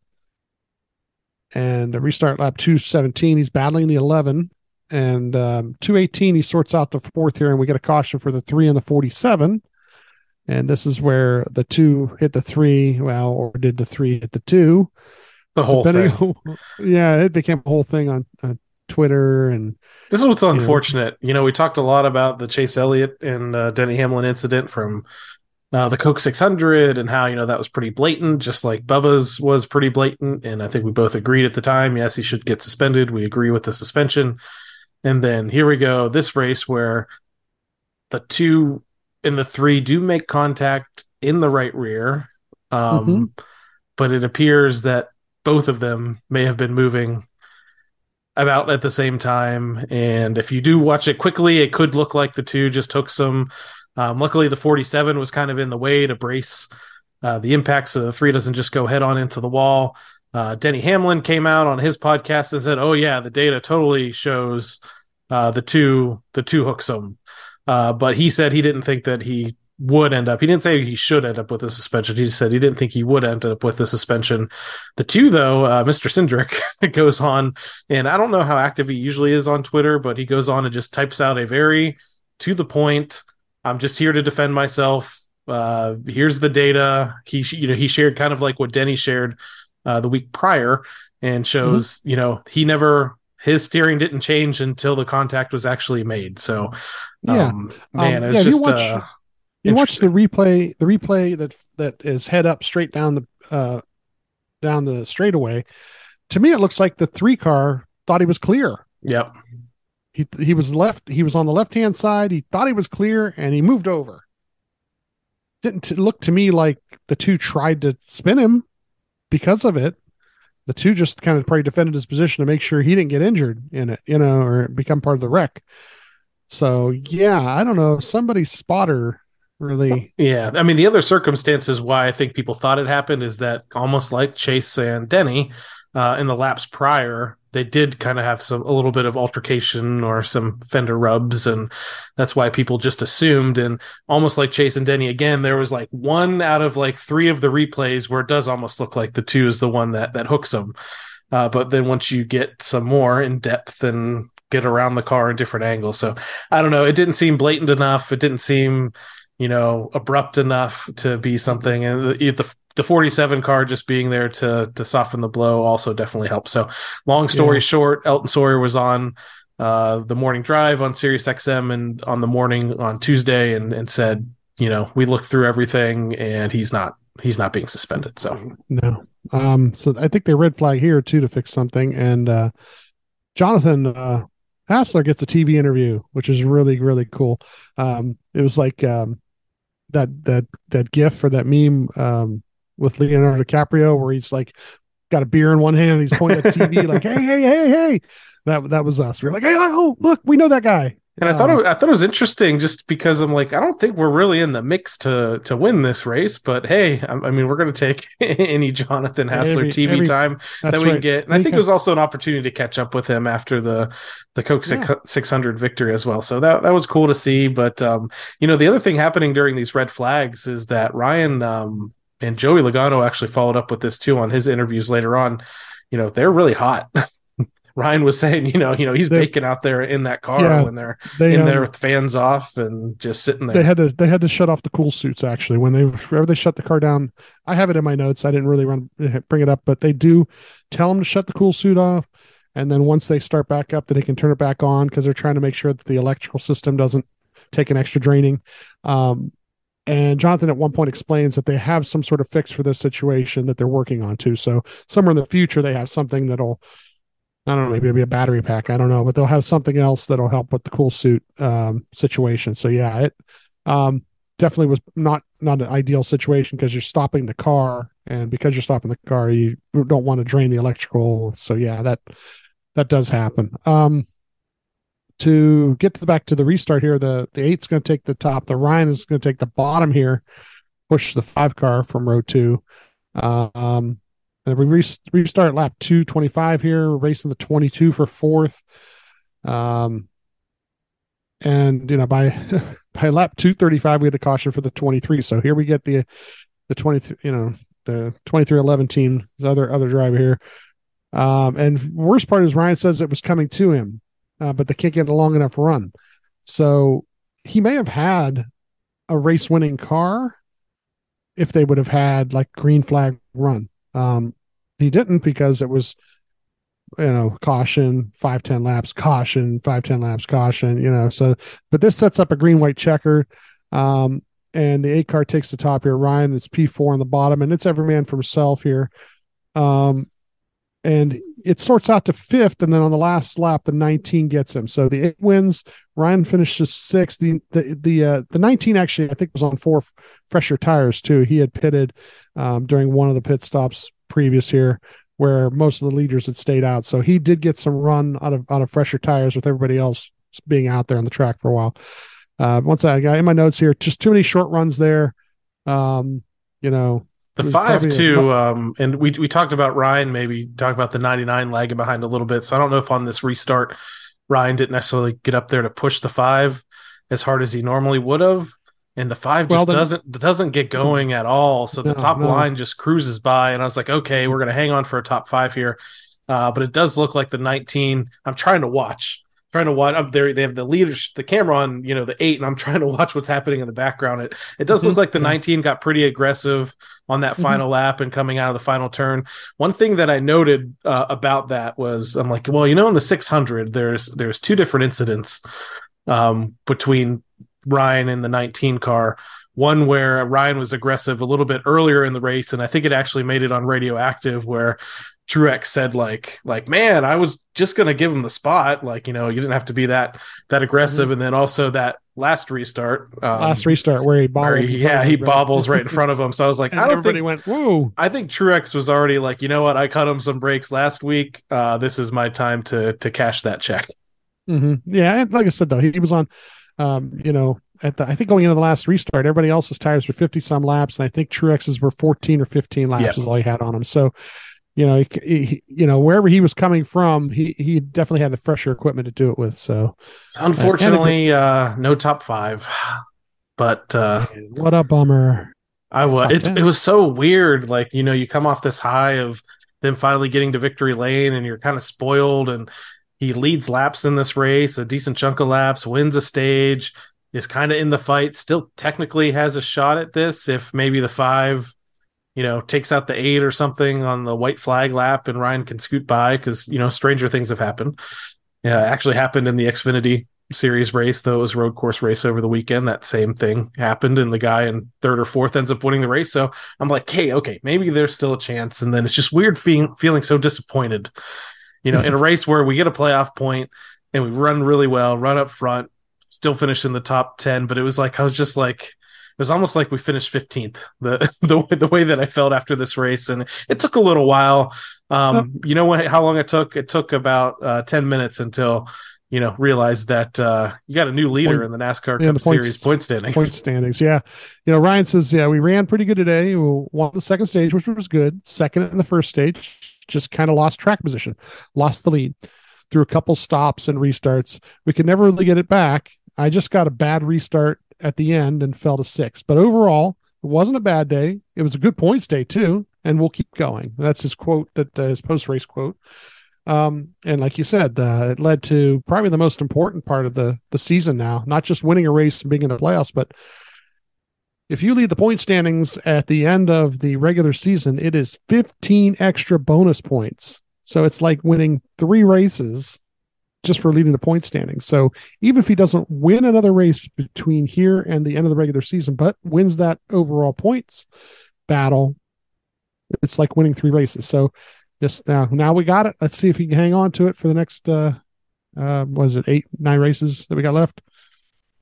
a restart lap 217, he's battling the 11. And 218, he sorts out the fourth here, and we get a caution for the 3 and the 47. And this is where the 2 hit the 3, or did the 3 hit the 2? The whole thing. It became a whole thing on Twitter. And this is what's unfortunate. We talked a lot about the Chase Elliott and Denny Hamlin incident from the Coke 600, and how that was pretty blatant, just like Bubba's was pretty blatant. And I think we both agreed at the time, yes, he should get suspended. We agree with the suspension. And then here we go, this race where the 2 and the 3 do make contact in the right rear. But it appears that both of them may have been moving about at the same time. And if you do watch it quickly, it could look like the 2 just took some. Luckily, the 47 was kind of in the way to brace the impact, so the 3 doesn't just go head on into the wall. Denny Hamlin came out on his podcast and said, "Oh yeah, the data totally shows the two hooks him," but he said he didn't think that he would end up. He didn't say he should end up with a suspension. He just said he didn't think he would end up with a suspension. The two, though, Mr. Cindric goes on, and I don't know how active he usually is on Twitter, but he goes on and just types out a very to the point, I'm just here to defend myself. Here's the data. He shared kind of like what Denny shared the week prior, and shows his steering didn't change until the contact was actually made. So it's just you watch the replay that is head up straight down the straightaway. To me, it looks like the 3 car thought he was clear. Yep. He was on the left-hand side. He thought he was clear, and he moved over. Didn't look to me like the 2 tried to spin him because of it. The 2 just kind of probably defended his position to make sure he didn't get injured in it, or become part of the wreck. So, yeah, I don't know. Somebody's spotter really. Yeah. I mean, the other circumstances why I think people thought it happened is that, almost like Chase and Denny in the laps prior, they did kind of have a little bit of altercation or some fender rubs, and that's why people just assumed. And almost like Chase and Denny again, there was like 1 out of like 3 of the replays where it does almost look like the 2 is the one that hooks them. But then once you get some more in depth and get around the car in different angles, so I don't know, it didn't seem blatant enough. It didn't seem abrupt enough to be something. And the 47 car just being there to soften the blow also definitely helped. So long story short, Elton Sawyer was on the morning drive on Sirius XM and on the morning on Tuesday and said, we looked through everything and he's not being suspended. So no. So I think they red flag here too to fix something. And Jonathan Hassler gets a TV interview, which is really, really cool. It was like that GIF or that meme with Leonardo DiCaprio where he's like got a beer in one hand and he's pointing at TV like, hey. That was us. We were like, hey, oh, look, we know that guy. And I thought it was interesting just because I'm like, I don't think we're really in the mix to win this race, but hey, I mean, we're going to take any Jonathan Hassler TV time that we can get. And I think it was also an opportunity to catch up with him after the Coke 600 victory as well. So that was cool to see. But, the other thing happening during these red flags is that Ryan and Joey Logano actually followed up with this too on his interviews later on. They're really hot. Ryan was saying, he's baking out there in that car when they're in there with fans off and just sitting there. They had to shut off the cool suits actually whenever they shut the car down. I have it in my notes. I didn't really bring it up, but they do tell them to shut the cool suit off, and then once they start back up, then they can turn it back on because they're trying to make sure that the electrical system doesn't take an extra draining. And Jonathan at one point explains that they have some sort of fix for this situation that they're working on too. So somewhere in the future they have something that'll, I don't know, maybe it'll be a battery pack. I don't know, but they'll have something else that'll help with the cool suit situation. So yeah, it definitely was not an ideal situation because you're stopping the car, and because you're stopping the car, you don't want to drain the electrical. So yeah, that does happen. To get back to the restart here, the 8's going to take the top. The Ryan is going to take the bottom here, push the 5 car from row 2. And we restart lap 225 here, racing the 22 for 4th. And by lap 235 we had the caution for the 23. So here we get the 23, the 2311 team, the other driver here. And worst part is Ryan says it was coming to him, but they can't get a long enough run. So he may have had a race winning car if they would have had like green flag run. He didn't because it was, caution, 5-10 laps, caution, 5-10 laps, caution, so, but this sets up a green, white checker. And the 8 car takes the top here. Ryan, it's P4 on the bottom, and it's every man for himself here. And it sorts out to 5th, and then on the last lap, the 19 gets him. So the 8 wins. Ryan finishes 6th. The 19 actually, I think, was on 4 fresher tires too. He had pitted during one of the pit stops previous here, where most of the leaders had stayed out. So he did get some run out of fresher tires with everybody else being out there on the track for a while. Once I got in my notes here, just too many short runs there. The 5 too, and we talked about Ryan, maybe talk about the 99 lagging behind a little bit. So I don't know if on this restart, Ryan didn't necessarily get up there to push the 5 as hard as he normally would have. and the 5 just doesn't get going at all. So the top no. line just cruises by, and I was like, okay, we're going to hang on for a top 5 here. But it does look like the 19. I'm trying to watch up there. They have the camera on, the 8, and I'm trying to watch what's happening in the background. It does look like the 19 got pretty aggressive on that final lap and coming out of the final turn. One thing that I noted about that was, I'm like, well, in the 600, there's 2 different incidents between Ryan and the 19 car. One where Ryan was aggressive a little bit earlier in the race, and I think it actually made it on Radioactive, where Truex said like, man, I was just going to give him the spot. Like, you didn't have to be that aggressive. And then also that last restart where he bobbled. He bobbles right in front of him. So I was like, and everybody went, whoa. I think Truex was already like, you know what? I cut him some breaks last week. This is my time to cash that check. Yeah. And like I said, though, he was on, I think going into the last restart, everybody else's tires were 50 some laps. And I think Truex's were 14 or 15 laps is all he had on him. So, wherever he was coming from, he definitely had the fresher equipment to do it with. So, unfortunately, no top 5. But what a bummer! It was so weird. Like, you come off this high of them finally getting to victory lane, and you're kind of spoiled. And he leads laps in this race, a decent chunk of laps, wins a stage, is kind of in the fight. Still, technically has a shot at this if maybe the 5. Takes out the 8 or something on the white flag lap, and Ryan can scoot by because, stranger things have happened. Yeah, actually happened in the Xfinity Series race, though it was a road course race over the weekend. That same thing happened, and the guy in 3rd or 4th ends up winning the race. So I'm like, hey, okay, maybe there's still a chance. And then it's just weird feeling so disappointed, in a race where we get a playoff point and we run really well, run up front, still finish in the top 10. But it was like, I was just like, it was almost like we finished 15th, the way that I felt after this race. And it took a little while. How long it took? It took about 10 minutes until, realized that you got a new leader in the NASCAR Cup Series point standings. Yeah. Ryan says, we ran pretty good today. We won the second stage, which was good. Second in the first stage, just kind of lost track position, lost the lead through a couple stops and restarts. We could never really get it back. I just got a bad restart at the end and fell to 6th. But overall, it wasn't a bad day. It was a good points day too, and we'll keep going. That's his quote, his post-race quote. And like you said, it led to probably the most important part of the season now, not just winning a race and being in the playoffs, but if you lead the point standings at the end of the regular season, it is 15 extra bonus points. So it's like winning 3 races just for leading the point standings. So even if he doesn't win another race between here and the end of the regular season, but wins that overall points battle, it's like winning 3 races. So just now we got it. Let's see if he can hang on to it for the next, 8, 9 races that we got left.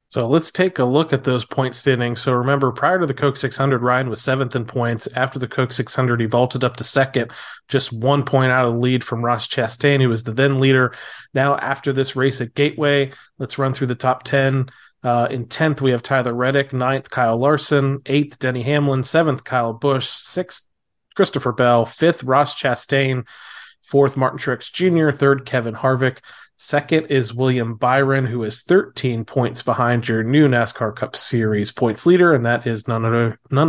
So let's take a look at those point standings. So remember, prior to the Coke 600, Ryan was 7th in points. After the Coke 600, he vaulted up to 2nd, just 1 point out of the lead from Ross Chastain, who was the then leader. Now, after this race at Gateway, let's run through the top 10. In 10th, we have Tyler Reddick. 9th, Kyle Larson. 8th, Denny Hamlin. 7th, Kyle Busch. 6th, Christopher Bell. 5th, Ross Chastain. 4th, Martin Truex Jr. 3rd, Kevin Harvick. 2nd is William Byron, who is 13 points behind your new NASCAR Cup Series points leader, and that is none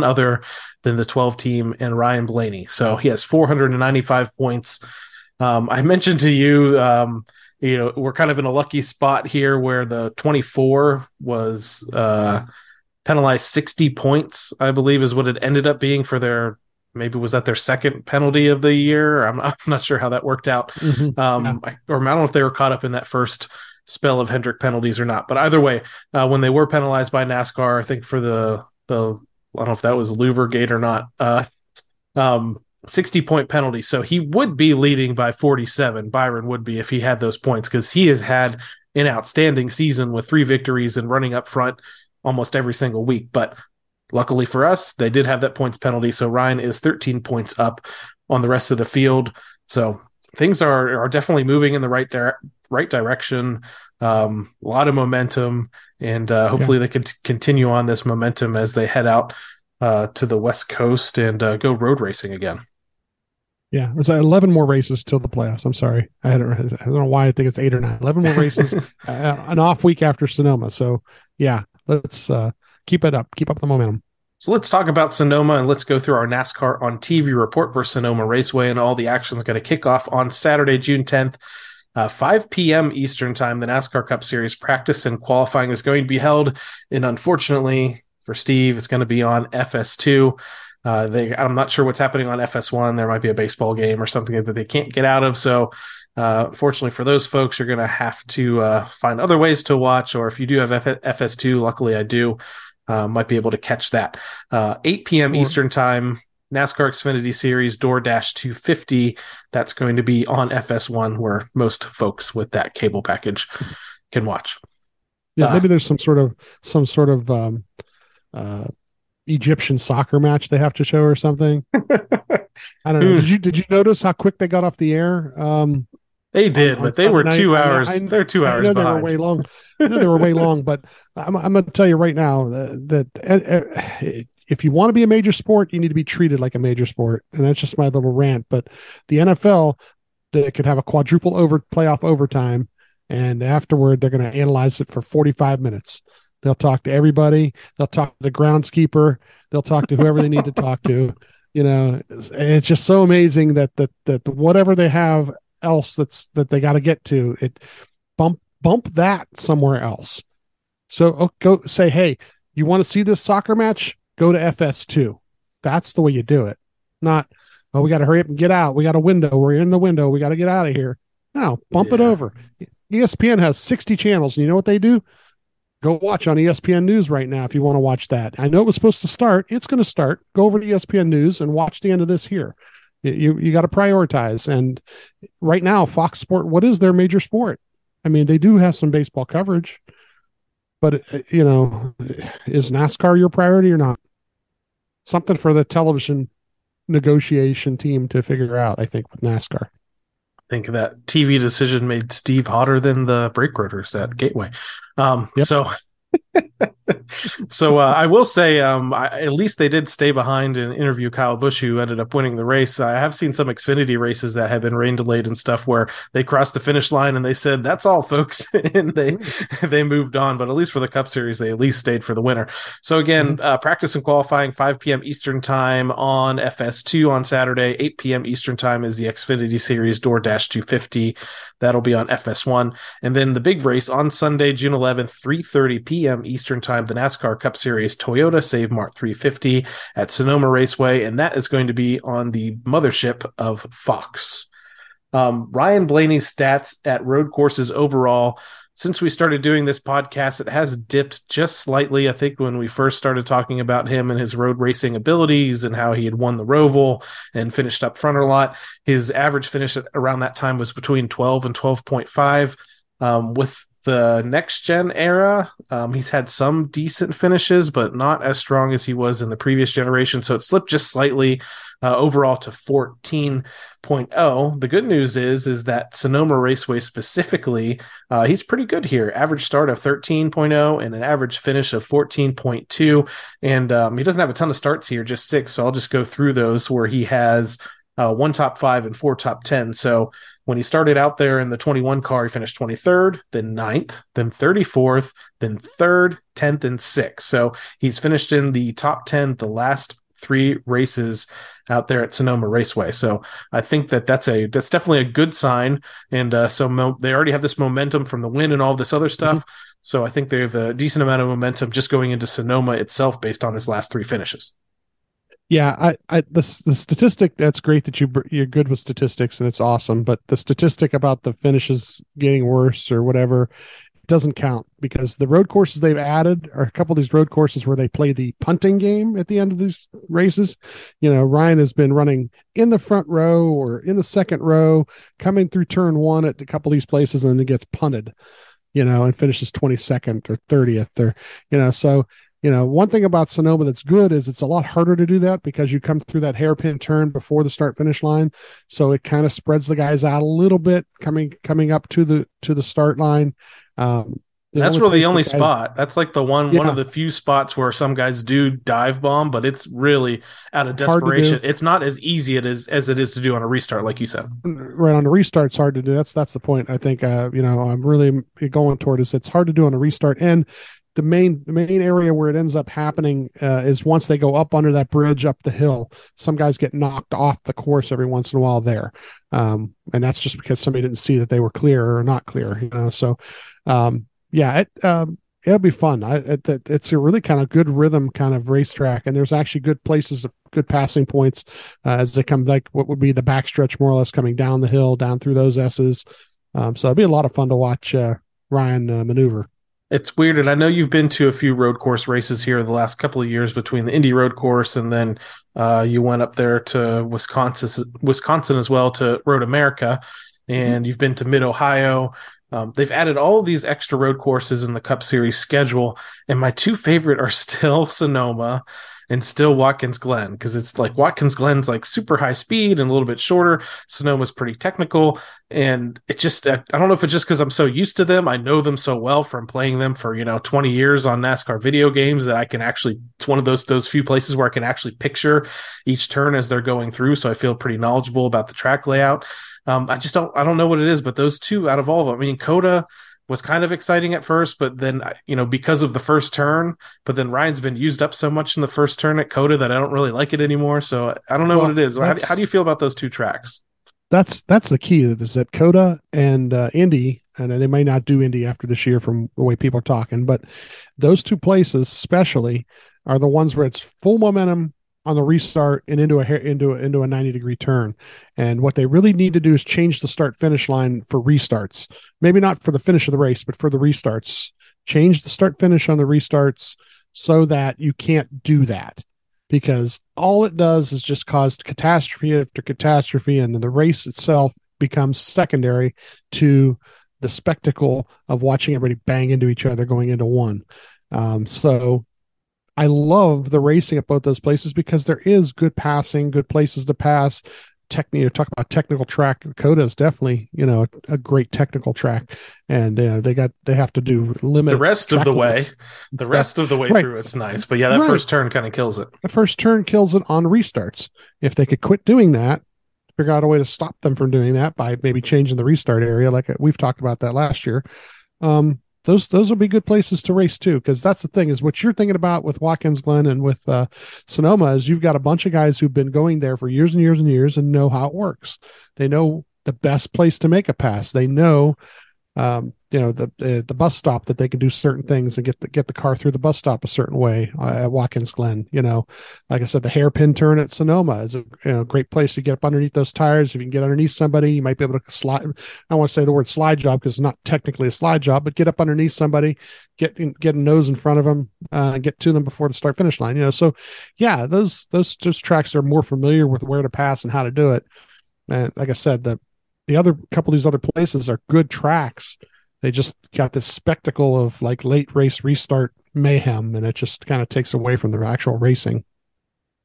other than the 12 team and Ryan Blaney. So he has 495 points. I mentioned to you, we're kind of in a lucky spot here where the 24 was penalized 60 points, I believe is what it ended up being for their, maybe was that their second penalty of the year? I'm not sure how that worked out. I don't know if they were caught up in that first spell of Hendrick penalties or not. But either way, when they were penalized by NASCAR, I think for the I don't know if that was Lubergate or not, 60-point penalty. So he would be leading by 47. Byron would be if he had those points, because he has had an outstanding season with 3 victories and running up front almost every single week. But luckily for us, they did have that points penalty, so Ryan is 13 points up on the rest of the field. So things are definitely moving in the right direction. A lot of momentum, and hopefully they can continue on this momentum as they head out to the West Coast and go road racing again. Yeah, there's 11 more races till the playoffs. I'm sorry. I don't know why I think it's 8 or 9. 11 more races, an off week after Sonoma. So, yeah, let's keep it up. Keep up the momentum. So let's talk about Sonoma, and let's go through our NASCAR on TV report for Sonoma Raceway, and all the action is going to kick off on Saturday, June 10th, 5 p.m. Eastern time. The NASCAR Cup Series practice and qualifying is going to be held, and unfortunately for Steve, it's going to be on FS2. I'm not sure what's happening on FS1. There might be a baseball game or something that they can't get out of. So, fortunately for those folks, you're going to have to find other ways to watch. Or if you do have FS2, luckily I do, might be able to catch that. 8 p.m. Eastern time, NASCAR Xfinity Series DoorDash 250. That's going to be on FS1, where most folks with that cable package can watch. Yeah, maybe there's some sort of Egyptian soccer match they have to show or something. I don't know. Did you notice how quick they got off the air? They did, but they were 2 hours. They're 2 hours behind. They were way long. I know they were way long, but I'm going to tell you right now that if you want to be a major sport, you need to be treated like a major sport. And that's just my little rant. But the NFL, they could have a quadruple playoff overtime, and afterward, they're going to analyze it for 45 minutes. They'll talk to everybody. They'll talk to the groundskeeper. They'll talk to whoever they need to talk to. You know, it's just so amazing that whatever they have else that they got to get to, it bump that somewhere else. So go say, hey, you want to see this soccer match? Go to FS2. That's the way you do it. Not, oh, we got to hurry up and get out. We got a window. We're in the window. We got to get out of here. No, bump it over. ESPN has 60 channels, and you know what they do? Go watch on ESPN News right now if you want to watch that. I know it was supposed to start. It's going to start. Go over to ESPN News and watch the end of this here. You got to prioritize. And right now, Fox Sport, what is their major sport? I mean, they do have some baseball coverage, but is NASCAR your priority or not? Something for the television negotiation team to figure out, I think, with NASCAR. I think that TV decision made Steve hotter than the brake rotors at Gateway. So I will say, at least they did stay behind and interview Kyle Busch, who ended up winning the race. I have seen some Xfinity races that have been rain delayed and stuff where they crossed the finish line and they said, "That's all, folks," and they moved on. But at least for the Cup Series, they at least stayed for the winner. So again, practice and qualifying 5 p.m. Eastern time on FS2 on Saturday. 8 p.m. Eastern time is the Xfinity Series DoorDash 250. That'll be on FS1. And then the big race on Sunday, June 11th, 3:30 p.m. Eastern time, the NASCAR Cup Series Toyota Save Mart 350 at Sonoma Raceway, and that is going to be on the mothership of Fox. Ryan Blaney's stats at road courses overall, since we started doing this podcast, it has dipped just slightly. I think when we first started talking about him and his road racing abilities and how he had won the Roval and finished up front a lot, his average finish at around that time was between 12 and 12.5. With the next gen era, he's had some decent finishes, but not as strong as he was in the previous generation. So it slipped just slightly overall to 14.0. The good news is that Sonoma Raceway specifically, he's pretty good here. Average start of 13.0 and an average finish of 14.2. And he doesn't have a ton of starts here, just 6. So I'll just go through those where he has 1 top 5 and 4 top 10. So when he started out there in the 21 car, he finished 23rd, then 9th, then 34th, then 3rd, 10th, and 6th. So he's finished in the top 10 the last 3 races out there at Sonoma Raceway. So I think that's definitely a good sign. And they already have this momentum from the win and all this other stuff. So I think they have a decent amount of momentum just going into Sonoma itself based on his last 3 finishes. Yeah, the statistic, that's great that you're good with statistics and it's awesome, but the statistic about the finishes getting worse or whatever doesn't count, because the road courses they've added are a couple of these road courses where they play the punting game at the end of these races. Ryan has been running in the front row or in the second row, coming through turn 1 at a couple of these places, and then it gets punted, and finishes 22nd or 30th or, so. One thing about Sonoma that's good is it's a lot harder to do that because you come through that hairpin turn before the start finish line. So it kind of spreads the guys out a little bit coming up to the start line. That's really the only spot. That's like the one of the few spots where some guys do dive bomb, but it's really out of desperation. It's not as easy as it is to do on a restart, like you said. Right, on a restart, it's hard to do. That's the point. I think I'm really going toward is it's hard to do on a restart, and the main area where it ends up happening is once they go up under that bridge up the hill. Some guys get knocked off the course every once in a while there, and that's just because somebody didn't see that they were clear or not clear. So it'll be fun. It's a really kind of good rhythm kind of racetrack, and there's actually good places, good passing points as they come, like what would be the backstretch more or less coming down the hill, down through those S's. So it'll be a lot of fun to watch Ryan maneuver. It's weird, and I know you've been to a few road course races here the last couple of years between the Indy Road Course and then you went up there to Wisconsin as well to Road America, and you've been to Mid Ohio. They've added all of these extra road courses in the Cup Series schedule, and my two favorite are still Sonoma and still Watkins Glen, because it's like Watkins Glen's like super high speed and a little bit shorter. Sonoma's pretty technical, and it just, I don't know if it's just because I'm so used to them. I know them so well from playing them for 20 years on NASCAR video games that I can actually, it's one of those few places where I can actually picture each turn as they're going through, so I feel pretty knowledgeable about the track layout. I don't know what it is, but those two out of all of them, I mean, Coda was kind of exciting at first, but then, because of the first turn, but then Ryan's been used up so much in the first turn at Coda that I don't really like it anymore. So I don't know what it is. How do you feel about those two tracks? That's the key, is that Coda and Indy, and they may not do Indy after this year from the way people are talking, but those two places especially are the ones where it's full momentum on the restart and into a 90-degree turn. And what they really need to do is change the start finish line for restarts. Maybe not for the finish of the race, but for the restarts. Change the start finish on the restarts so that you can't do that, because all it does is just cause catastrophe after catastrophe, and then the race itself becomes secondary to the spectacle of watching everybody bang into each other going into one. So I love the racing at both those places because there is good passing, good places to pass. Talk about technical track. Coda is definitely, a great technical track, and they have to do limits. The rest of the way right through, it's nice, but yeah, that first turn kind of kills it. The first turn kills it on restarts. If they could quit doing that, figure out a way to stop them from doing that by maybe changing the restart area, like we've talked about that last year. Those will be good places to race too, because that's the thing, is what you're thinking about with Watkins Glen and with Sonoma is you've got a bunch of guys who've been going there for years and years and years and know how it works. They know the best place to make a pass. They know the bus stop that they can do certain things and get the car through the bus stop a certain way at Watkins Glen. Like I said, the hairpin turn at Sonoma is a great place to get up underneath those tires. If you can get underneath somebody, you might be able to slide. I don't want to say the word slide job because it's not technically a slide job, but get up underneath somebody, get a nose in front of them, and get to them before the start finish line. So yeah, those tracks are more familiar with where to pass and how to do it. And like I said, the other couple of these other places are good tracks. They just got this spectacle of like late race restart mayhem, and it just kind of takes away from the actual racing.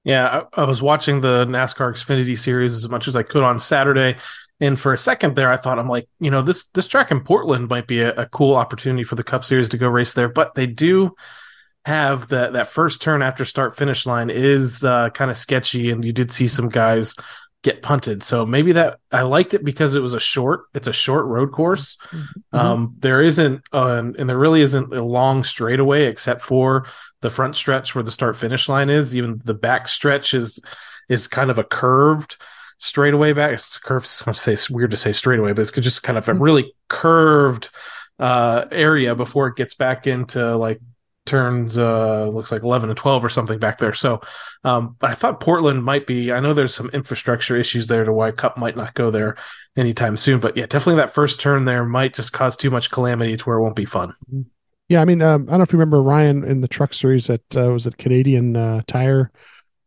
Yeah, I was watching the NASCAR Xfinity Series as much as I could on Saturday, and for a second there, I thought, I'm like, this track in Portland might be a cool opportunity for the Cup Series to go race there, but they do have that first turn after start finish line is kind of sketchy, and you did see some guys get punted. So maybe that I liked it because it's a short road course. Mm-hmm. There really isn't a long straightaway except for the front stretch where the start finish line is. Even the back stretch is kind of a curved straightaway back. It's curved. I say it's weird to say straightaway, but it's just kind of a really curved area before it gets back into like turns looks like 11 and 12 or something back there. So but I thought Portland might be, I know there's some infrastructure issues there to why Cup might not go there anytime soon, but yeah, definitely that first turn there might just cause too much calamity to where it won't be fun. Yeah, I mean, I don't know if you remember Ryan in the truck series that was at Canadian Tire.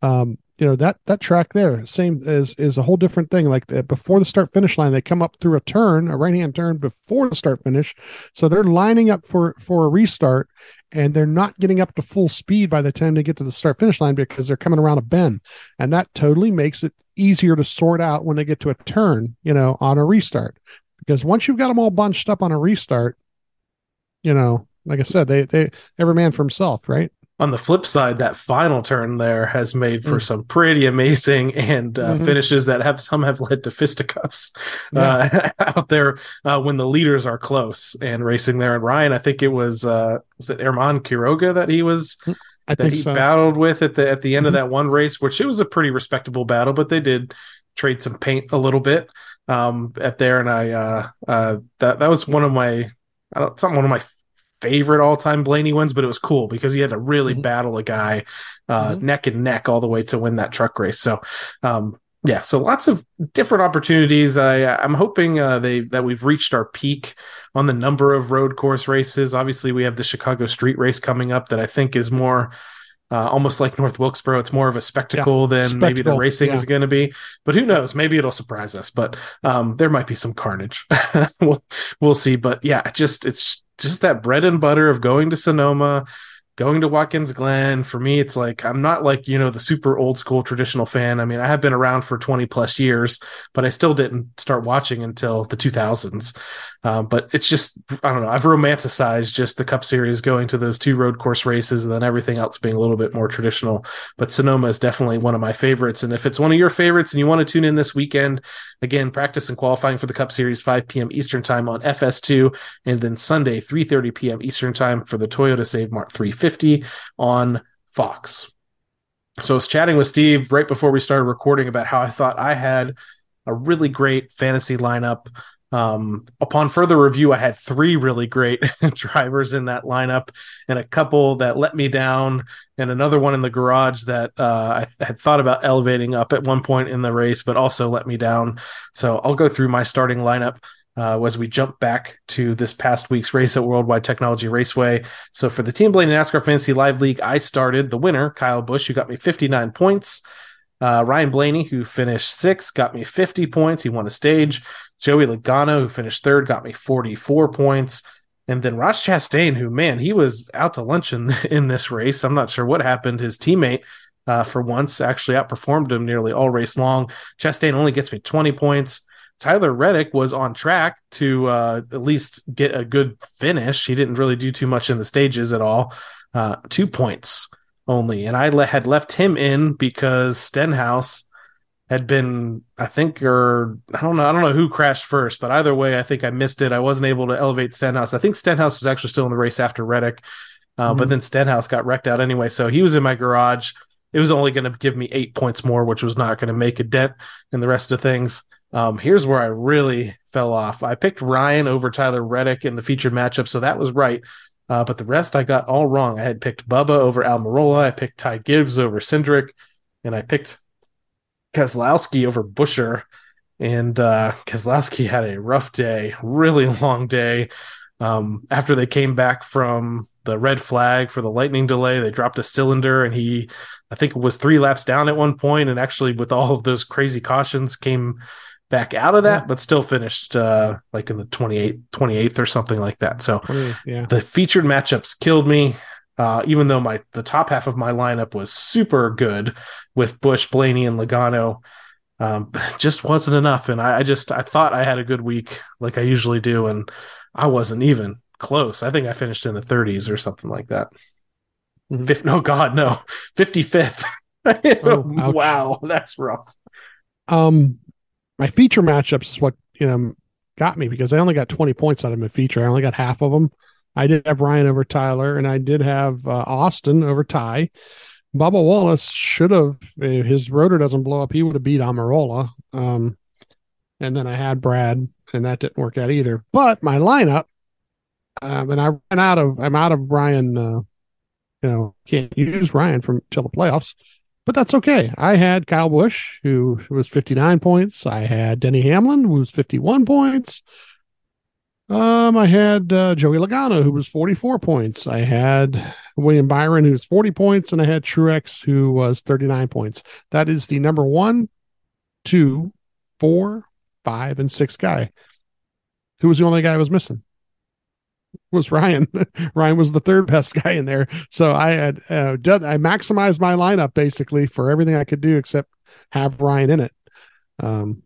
That track there, same is a whole different thing. Like before the start finish line, they come up through a right hand turn before the start finish, so they're lining up for a restart, and they're not getting up to full speed by the time they get to the start finish line because they're coming around a bend, and that totally makes it easier to sort out when they get to a turn, on a restart. Because once you've got them all bunched up on a restart, like I said, they every man for himself, right? on the flip side, that final turn there has made for some pretty amazing and finishes that have led to fisticuffs out there when the leaders are close and racing there. And Ryan, I think it was it Herman Quiroga that he battled with at the end of that one race, which it was a pretty respectable battle, but they did trade some paint a little bit at there. And that was one of my favorite all-time Blaney wins, but it was cool because he had to really battle a guy neck and neck all the way to win that truck race. So so lots of different opportunities. I'm hoping that we've reached our peak on the number of road course races. Obviously we have the Chicago street race coming up that I think is more almost like North Wilkesboro. It's more of a spectacle than maybe the racing is going to be, but who knows? Maybe it'll surprise us, but there might be some carnage. we'll see. But it's just that bread and butter of going to Sonoma, going to Watkins Glen. For me, it's like, I'm not like, the super old school traditional fan. I mean, I have been around for 20 plus years, but I still didn't start watching until the 2000s. But it's just, I don't know. I've romanticized just the Cup Series going to those 2 road course races and then everything else being a little bit more traditional. But Sonoma is definitely one of my favorites. And if it's one of your favorites and you want to tune in this weekend, again, practice and qualifying for the Cup Series, 5 p.m. Eastern time on FS2, and then Sunday, 3:30 p.m. Eastern time for the Toyota Save Mart 350 on Fox. So I was chatting with Steve right before we started recording about how I thought I had a really great fantasy lineup. Upon further review, I had 3 really great drivers in that lineup and a couple that let me down and another one in the garage that I had thought about elevating up at one point in the race, but also let me down. So I'll go through my starting lineup as we jump back to this past week's race at Worldwide Technology Raceway. So for the Team Blaney NASCAR Fantasy Live League, I started the winner, Kyle Busch, who got me 59 points. Ryan Blaney, who finished 6th, got me 50 points. He won a stage. Joey Logano, who finished 3rd, got me 44 points. And then Ross Chastain, who, man, he was out to lunch in this race. I'm not sure what happened. His teammate, for once, actually outperformed him nearly all race long. Chastain only gets me 20 points. Tyler Reddick was on track to at least get a good finish. He didn't really do too much in the stages at all. 2 points only. And I had left him in because Stenhouse had been, I don't know who crashed first, but either way, I think I missed it. I wasn't able to elevate Stenhouse. I think Stenhouse was actually still in the race after Reddick, but then Stenhouse got wrecked out anyway. So he was in my garage. It was only going to give me 8 points more, which was not going to make a dent in the rest of things. Here's where I really fell off. I picked Ryan over Tyler Reddick in the featured matchup, so that was right. But the rest I got all wrong. I had picked Bubba over Almirola. I picked Ty Gibbs over Cindric, and I picked Keselowski over Buescher. And Keselowski had a rough day, really long day. After they came back from the red flag for the lightning delay, they dropped a cylinder, and he, I think, was 3 laps down at one point, and actually with all of those crazy cautions came back out of that, but still finished like in the 28th or something like that. So the featured matchups killed me, even though the top half of my lineup was super good with Busch, Blaney, and Logano. Just wasn't enough. And I thought I had a good week like I usually do, and I wasn't even close. I think I finished in the 30s or something like that. No, God, no. 55th. Wow, that's rough. My feature matchups is what got me, because I only got 20 points out of my feature. I only got half of them. I did have Ryan over Tyler, and I did have Austin over Ty. Bubba Wallace should have, his rotor doesn't blow up, he would have beat Almirola. And then I had Brad, and that didn't work out either. But my lineup, and I'm out of Ryan. Can't use Ryan till the playoffs. But that's okay. I had Kyle Busch, who was 59 points. I had Denny Hamlin, who was 51 points. I had Joey Logano, who was 44 points. I had William Byron, who was 40 points, and I had Truex, who was 39 points. That is the number 1, 2, 4, 5, and 6 guy. Who was the only guy I was missing? Was Ryan. Ryan was the 3rd best guy in there. So I had I maximized my lineup basically for everything I could do except have Ryan in it. And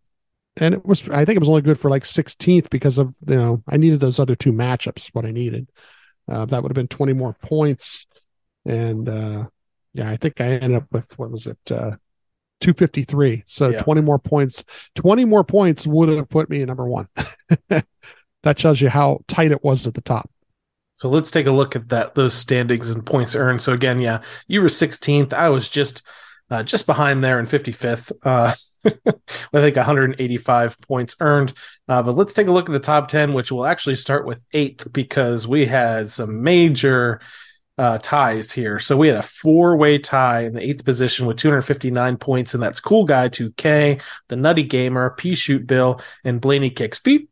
I think it was only good for like 16th because of, I needed those other 2 matchups, what I needed. That would have been 20 more points. And I think I ended up with, what was it, 253. So Yeah. 20 more points. 20 more points would have put me at number one. That tells you how tight it was at the top. So let's take a look at those standings and points earned. So again, yeah, you were 16th. I was just behind there in 55th. I think 185 points earned. But let's take a look at the top 10, which will actually start with 8th because we had some major ties here. So we had a 4-way tie in the 8th position with 259 points, and that's Cool Guy 2K, the Nutty Gamer, Pea Shoot Bill, and Blaney Kicks Beep.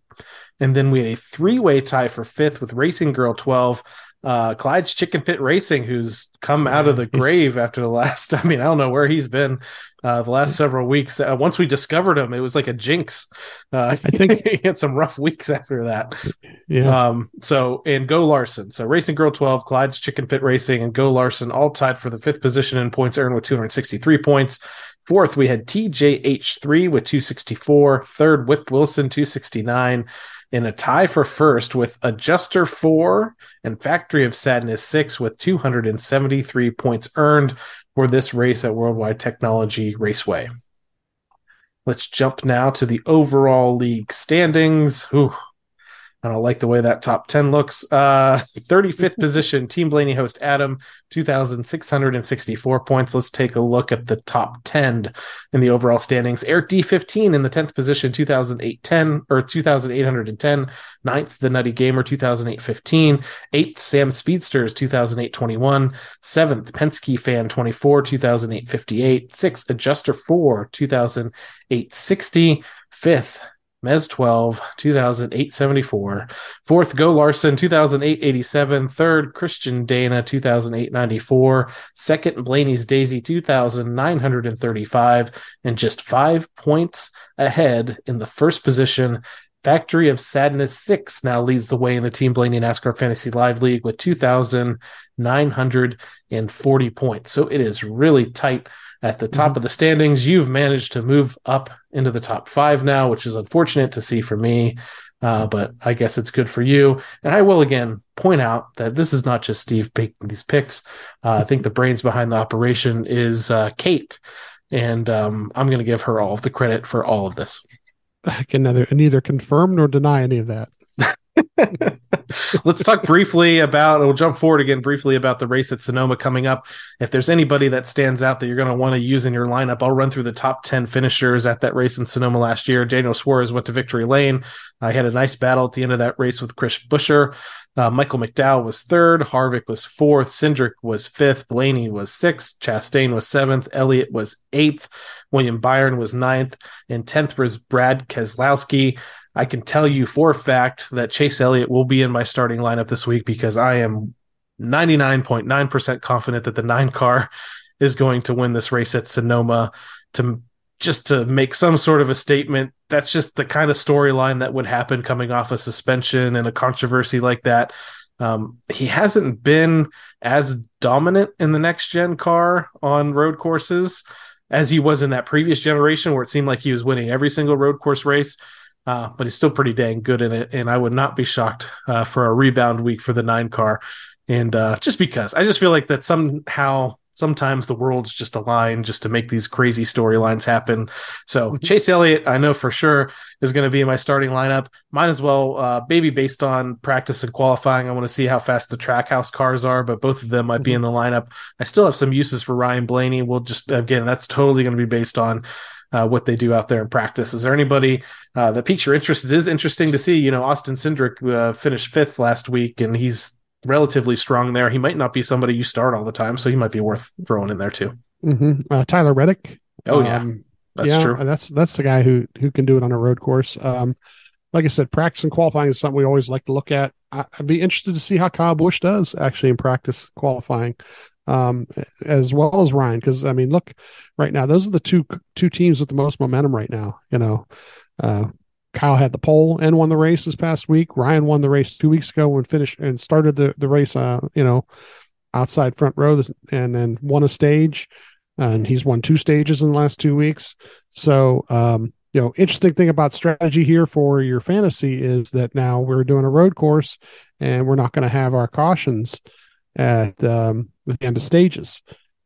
And then we had a 3-way tie for 5th with Racing Girl 12, Clyde's Chicken Pit Racing, who's come out of the grave after the last, I don't know where he's been the last several weeks. Once we discovered him, it was like a jinx. I think he had some rough weeks after that. Yeah. And Go Larson. So Racing Girl 12, Clyde's Chicken Pit Racing, and Go Larson all tied for the 5th position in points earned with 263 points. 4th, we had TJH3 with 264. 3rd, Whip Wilson, 269. In a tie for 1st with Adjuster 4 and Factory of Sadness 6 with 273 points earned for this race at Worldwide Technology Raceway. Let's jump now to the overall league standings. Ooh, I don't like the way that top 10 looks. 35th position, Team Blaney host Adam, 2,664 points. Let's take a look at the top 10 in the overall standings. Eric D15 in the 10th position, 2,810. 9th, The Nutty Gamer, 2,815. 8th, Sam Speedsters, 2,821. 7th, Penske Fan 24, 2,858. 6th, Adjuster 4, 2,860. 5th, Mez 12, 2,874. 4th, Go Larson, 2,887. 3rd, Christian Dana, 2,894. 2nd, Blaney's Daisy, 2,935. And just 5 points ahead in the 1st position, Factory of Sadness 6 now leads the way in the Team Blaney NASCAR Fantasy Live League with 2,940 points. So it is really tight at the top of the standings. You've managed to move up into the top 5 now, which is unfortunate to see for me, but I guess it's good for you. And I will again point out that this is not just Steve making these picks. I think the brains behind the operation is Kate, and I'm going to give her all of the credit for all of this. I can neither confirm nor deny any of that. Let's talk briefly about, we'll jump forward again briefly about the race at Sonoma coming up. If there's anybody that stands out that you're going to want to use in your lineup, I'll run through the top 10 finishers at that race in Sonoma last year. Daniel Suarez went to victory lane. I had a nice battle at the end of that race with Chris Buescher. Michael McDowell was 3rd. Harvick was 4th. Cindric was 5th. Blaney was 6th. Chastain was 7th. Elliott was 8th. William Byron was 9th. And 10th was Brad Keselowski. I can tell you for a fact that Chase Elliott will be in my starting lineup this week because I am 99.9% confident that the 9 car is going to win this race at Sonoma to make some sort of a statement. That's just the kind of storyline that would happen coming off a suspension and a controversy like that. He hasn't been as dominant in the next gen car on road courses as he was in that previous generation where it seemed like he was winning every single road course race. But he's still pretty dang good in it, and I would not be shocked for a rebound week for the 9 car. And just because I just feel like that sometimes the world's just aligned just to make these crazy storylines happen. So Chase Elliott, I know for sure, is going to be in my starting lineup. Might as well, maybe based on practice and qualifying. I want to see how fast the Trackhouse cars are, but both of them might be in the lineup. I still have some uses for Ryan Blaney. We'll just, again, that's totally going to be based on what they do out there in practice. Is there anybody that piques your interest? It is interesting to see, Austin Cindric finished 5th last week, and he's relatively strong there. He might not be somebody you start all the time, so he might be worth throwing in there too. Tyler Reddick. Oh yeah, that's true. That's the guy who can do it on a road course. Like I said, practice and qualifying is something we always like to look at. I'd be interested to see how Kyle Busch does actually in practice qualifying. As well as Ryan, because look, right now those are the two teams with the most momentum right now. Kyle had the pole and won the race this past week. Ryan won the race 2 weeks ago and finished and started the race outside front row and then won a stage, and he's won 2 stages in the last 2 weeks. So interesting thing about strategy here for your fantasy is that now we're doing a road course and we're not going to have our cautions at at the end of stages.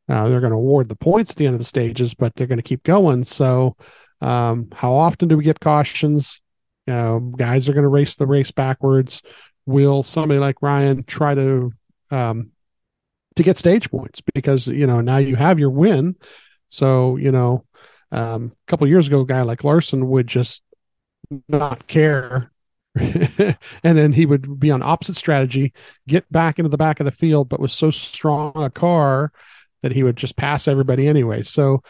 They're going to award the points at the end of the stages, but they're going to keep going. So, how often do we get cautions? Guys are going to race the race backwards. Will somebody like Ryan try to get stage points? Because, now you have your win. So, a couple of years ago, a guy like Larson would just not care. And then he would be on opposite strategy, get back into the back of the field, but was so strong a car that he would just pass everybody anyway. So,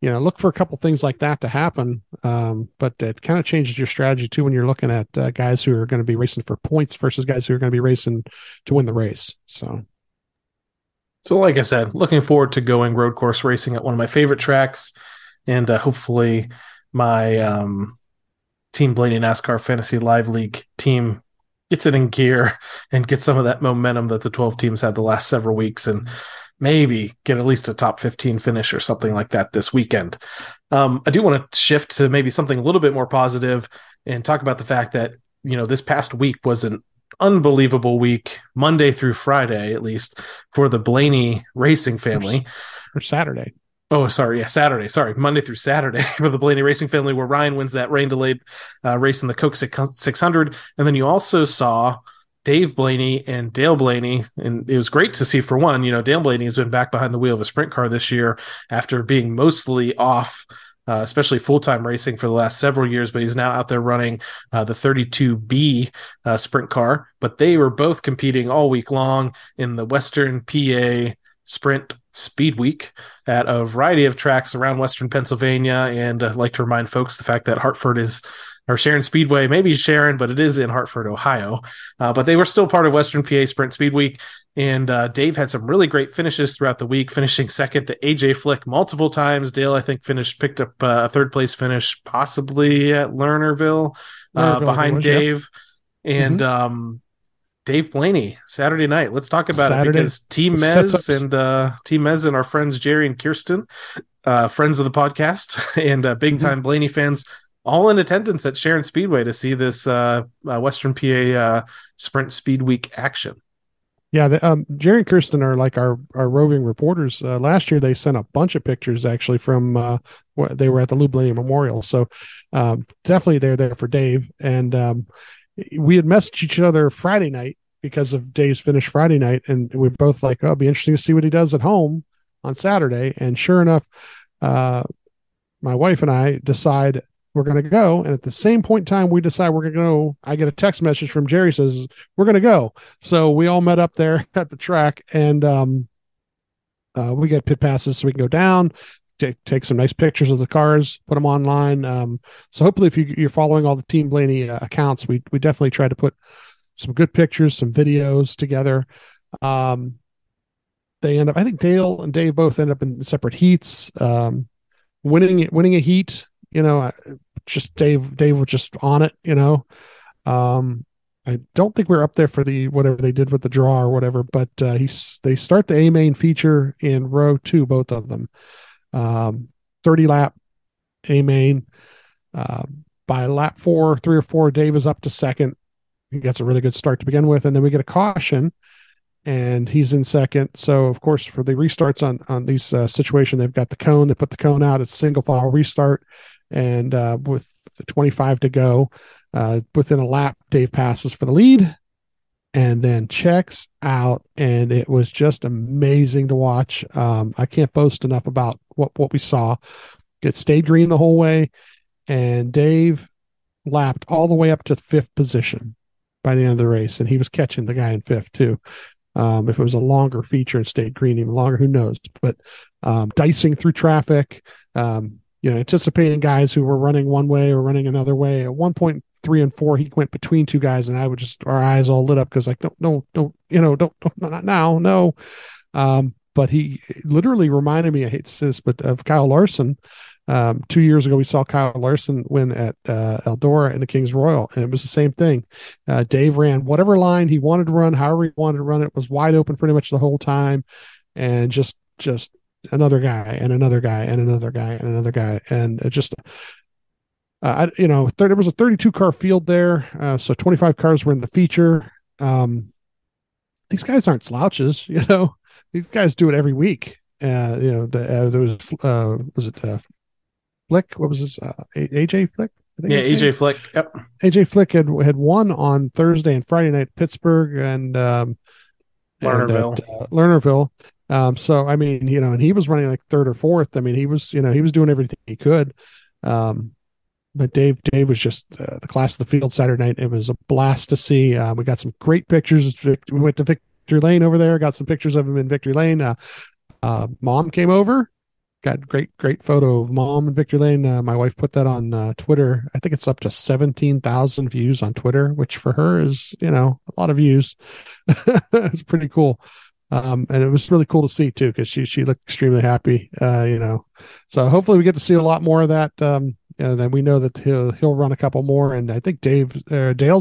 look for a couple things like that to happen. But it kind of changes your strategy too when you're looking at guys who are going to be racing for points versus guys who are going to be racing to win the race. So like I said, looking forward to going road course racing at one of my favorite tracks, and hopefully my Team Blaney NASCAR Fantasy Live League team gets it in gear and get some of that momentum that the 12 teams had the last several weeks, and maybe get at least a top 15 finish or something like that this weekend. I do want to shift to maybe something a little bit more positive and talk about the fact that, this past week was an unbelievable week, Monday through Friday, at least, for the Blaney racing family. Or Saturday. Oh, sorry. Yeah, Saturday. Sorry. Monday through Saturday for the Blaney racing family, where Ryan wins that rain-delayed race in the Coke 600. And then you also saw Dave Blaney and Dale Blaney, and it was great to see. For one, Dale Blaney has been back behind the wheel of a sprint car this year after being mostly off, especially full-time racing for the last several years, but he's now out there running the 32B sprint car. But they were both competing all week long in the Western PA Sprint Speed Week at a variety of tracks around Western Pennsylvania. And I'd like to remind folks the fact that Hartford is, or Sharon Speedway, maybe Sharon, but it is in Hartford, Ohio. But they were still part of Western PA Sprint Speed Week. And Dave had some really great finishes throughout the week, finishing second to AJ Flick multiple times. Dale, I think, picked up a third place finish, possibly at Lernerville, behind Dave. Yeah. And Dave Blaney, Saturday night. Let's talk about it, because Team Mez and our friends Jerry and Kirsten, friends of the podcast and big time Blaney fans, all in attendance at Sharon Speedway to see this Western PA Sprint Speed Week action. Yeah, Jerry and Kirsten are like our roving reporters. Last year, they sent a bunch of pictures actually from they were at the Lou Blaney Memorial. So definitely they're there for Dave. And we had messaged each other Friday night because of Dave's finish Friday night. And we were both like, oh, it'll be interesting to see what he does at home on Saturday. And sure enough, my wife and I decide we're going to go. And at the same point in time we decide we're going to go, I get a text message from Jerry says, we're going to go. So we all met up there at the track, and we get pit passes so we can go down, take some nice pictures of the cars, put them online. So hopefully if you're following all the Team Blaney accounts, we definitely try to put some good pictures, some videos together. They end up, I think Dale and Dave both end up in separate heats, winning a heat, just Dave was just on it, I don't think we're up there for the whatever they did with the draw or whatever, but they start the A main feature in row 2, both of them. 30 lap A main. By lap 3 or 4, Dave is up to second. He gets a really good start to begin with, and then we get a caution, and he's in second. So of course, for the restarts on these situation, they've got the cone. They put the cone out. It's single file restart, and with 25 to go, within a lap, Dave passes for the lead, and then checks out, and it was just amazing to watch. I can't boast enough about what we saw. It stayed green the whole way, and Dave lapped all the way up to 5th position by the end of the race, and he was catching the guy in 5th too. If it was a longer feature and stayed green even longer, who knows? But dicing through traffic, anticipating guys who were running one way or running another way. At one point, 3 and 4, he went between 2 guys, and our eyes all lit up because like, don't, not now, no. But he literally reminded me, I hate to say this, but of Kyle Larson. 2 years ago, we saw Kyle Larson win at Eldora in the Kings Royal, and it was the same thing. Dave ran whatever line he wanted to run, however he wanted to run it, was wide open pretty much the whole time, and just another guy and another guy and another guy and another guy, and it just there was a 32 car field there, so 25 cars were in the feature. These guys aren't slouches, these guys do it every week. There was it Flick? What was this? AJ Flick? I think AJ Flick. Yep. AJ Flick had won on Thursday and Friday night, Pittsburgh and Lernerville. So I mean, and he was running like third or fourth. I mean, he was doing everything he could. But Dave was just the class of the field Saturday night. It was a blast to see. We got some great pictures. We went to Victory Lane over there. Got some pictures of him in Victory Lane. Mom came over. Got great photo of Mom in Victory Lane. My wife put that on Twitter. I think it's up to 17,000 views on Twitter, which for her is a lot of views. It's pretty cool. And it was really cool to see too, because she looked extremely happy. So hopefully we get to see a lot more of that. Then we know that he'll run a couple more, and I think Dale's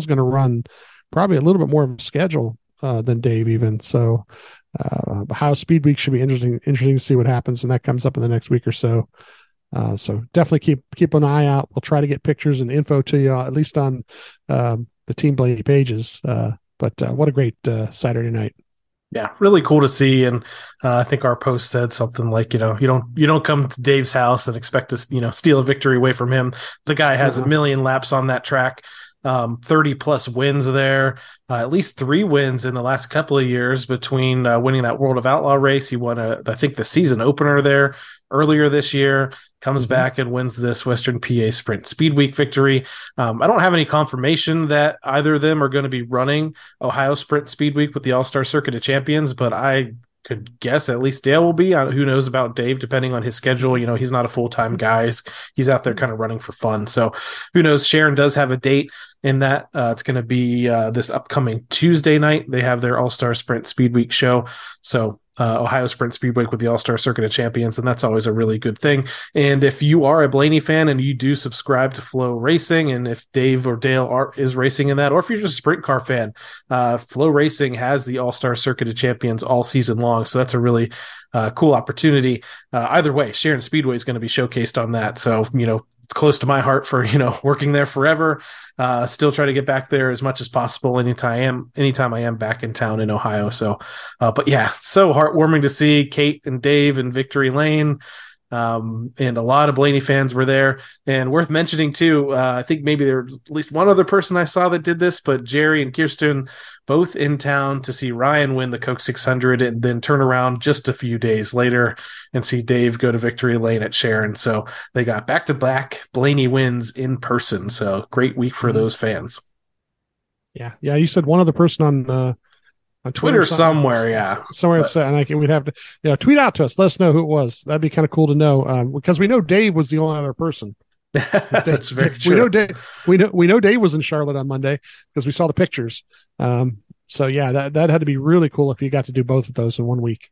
going to run probably a little bit more of a schedule than Dave even. So Ohio Speed Week should be interesting to see what happens when that comes up in the next week or so. So definitely keep an eye out. We'll try to get pictures and info to you at least on the Team Blaney pages. But what a great Saturday night. Yeah, really cool to see. And I think our post said something like, you don't come to Dave's house and expect to, steal a victory away from him. The guy has a million laps on that track, 30 plus wins there, at least 3 wins in the last couple of years between winning that World of Outlaw race. He won I think the season opener there earlier this year, comes back and wins this Western PA Sprint Speed Week victory. I don't have any confirmation that either of them are going to be running Ohio Sprint Speed Week with the All-Star Circuit of Champions, but I could guess at least Dale will be. Who knows about Dave, depending on his schedule. He's not a full-time guy. He's out there kind of running for fun. So who knows? Sharon does have a date in that. It's going to be this upcoming Tuesday night. They have their All-Star Sprint Speed Week show. So Ohio Sprint Speed Week with the All-Star Circuit of Champions, and that's always a really good thing. And if you are a Blaney fan and you do subscribe to Flow Racing, and if Dave or Dale is racing in that, or if you're just a sprint car fan, Flow Racing has the All-Star Circuit of Champions all season long, so that's a really cool opportunity. Either way, Sharon Speedway is going to be showcased on that, so it's close to my heart for working there forever. Still try to get back there as much as possible anytime I am back in town in Ohio. So but yeah, so heartwarming to see Kate and Dave in Victory Lane. And a lot of Blaney fans were there, and worth mentioning too. I think maybe there was at least one other person I saw that did this, but Jerry and Kirsten both in town to see Ryan win the Coke 600 and then turn around just a few days later and see Dave go to Victory Lane at Sharon. So they got back-to-back Blaney wins in person. So great week for those fans. Yeah. You said one other person on Twitter somewhere, yeah. Somewhere, and we'd have to tweet out to us. Let us know who it was. That'd be kind of cool to know, because we know Dave was the only other person. That's very true. We know Dave was in Charlotte on Monday because we saw the pictures. So yeah, that had to be really cool if you got to do both of those in one week.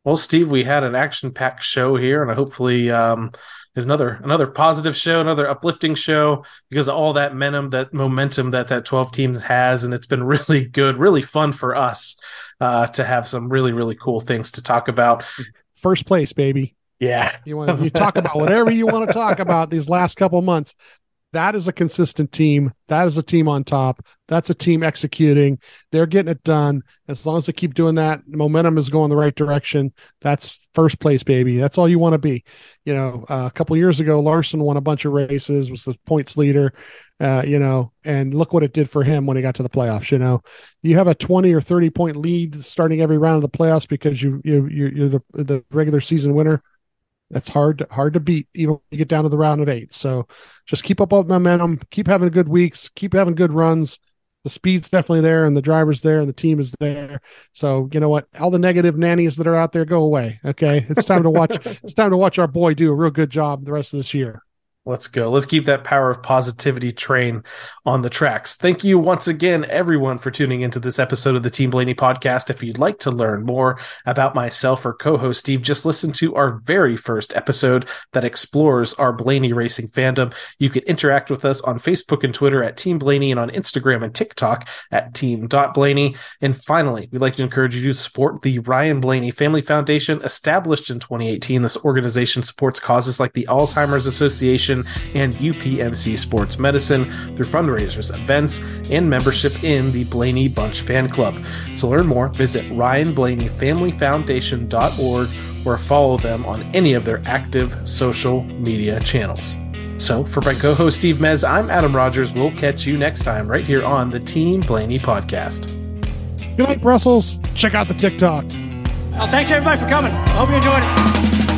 Well, Steve, we had an action-packed show here, and hopefully is another positive show, another uplifting show, because of all that momentum that 12 teams has, and it's been really good, really fun for us to have some really, really cool things to talk about. First place, baby. Yeah. You talk about whatever you want to talk about these last couple of months. That is a consistent team. That is a team on top. That's a team executing. They're getting it done. As long as they keep doing that, momentum is going the right direction. That's first place, baby. That's all you want to be. A couple of years ago, Larson won a bunch of races, was the points leader, and look what it did for him when he got to the playoffs. You have a 20 or 30 point lead starting every round of the playoffs because you're the regular season winner. That's hard to beat, even when you get down to the round of 8. So just keep up the momentum, keep having good weeks, keep having good runs. The speed's definitely there, and the driver's there, and the team is there. So you know what? All the negative nannies that are out there, go away. Okay, it's time to watch. It's time to watch our boy do a real good job the rest of this year. Let's go. Let's keep that power of positivity train on the tracks. Thank you once again, everyone, for tuning into this episode of the Team Blaney podcast. If you'd like to learn more about myself or co-host Steve, just listen to our very first episode that explores our Blaney racing fandom. You can interact with us on Facebook and Twitter at Team Blaney, and on Instagram and TikTok at team.blaney. And finally, we'd like to encourage you to support the Ryan Blaney Family Foundation, established in 2018. This organization supports causes like the Alzheimer's Association Foundation and UPMC Sports Medicine through fundraisers, events, and membership in the Blaney Bunch Fan Club. To learn more, visit RyanBlaneyFamilyFoundation.org or follow them on any of their active social media channels. So, for my co-host Steve Mez, I'm Adam Rogers. We'll catch you next time right here on the Team Blaney podcast. Good night, Brussels. Check out the TikTok. Well, thanks everybody for coming. I hope you enjoyed it.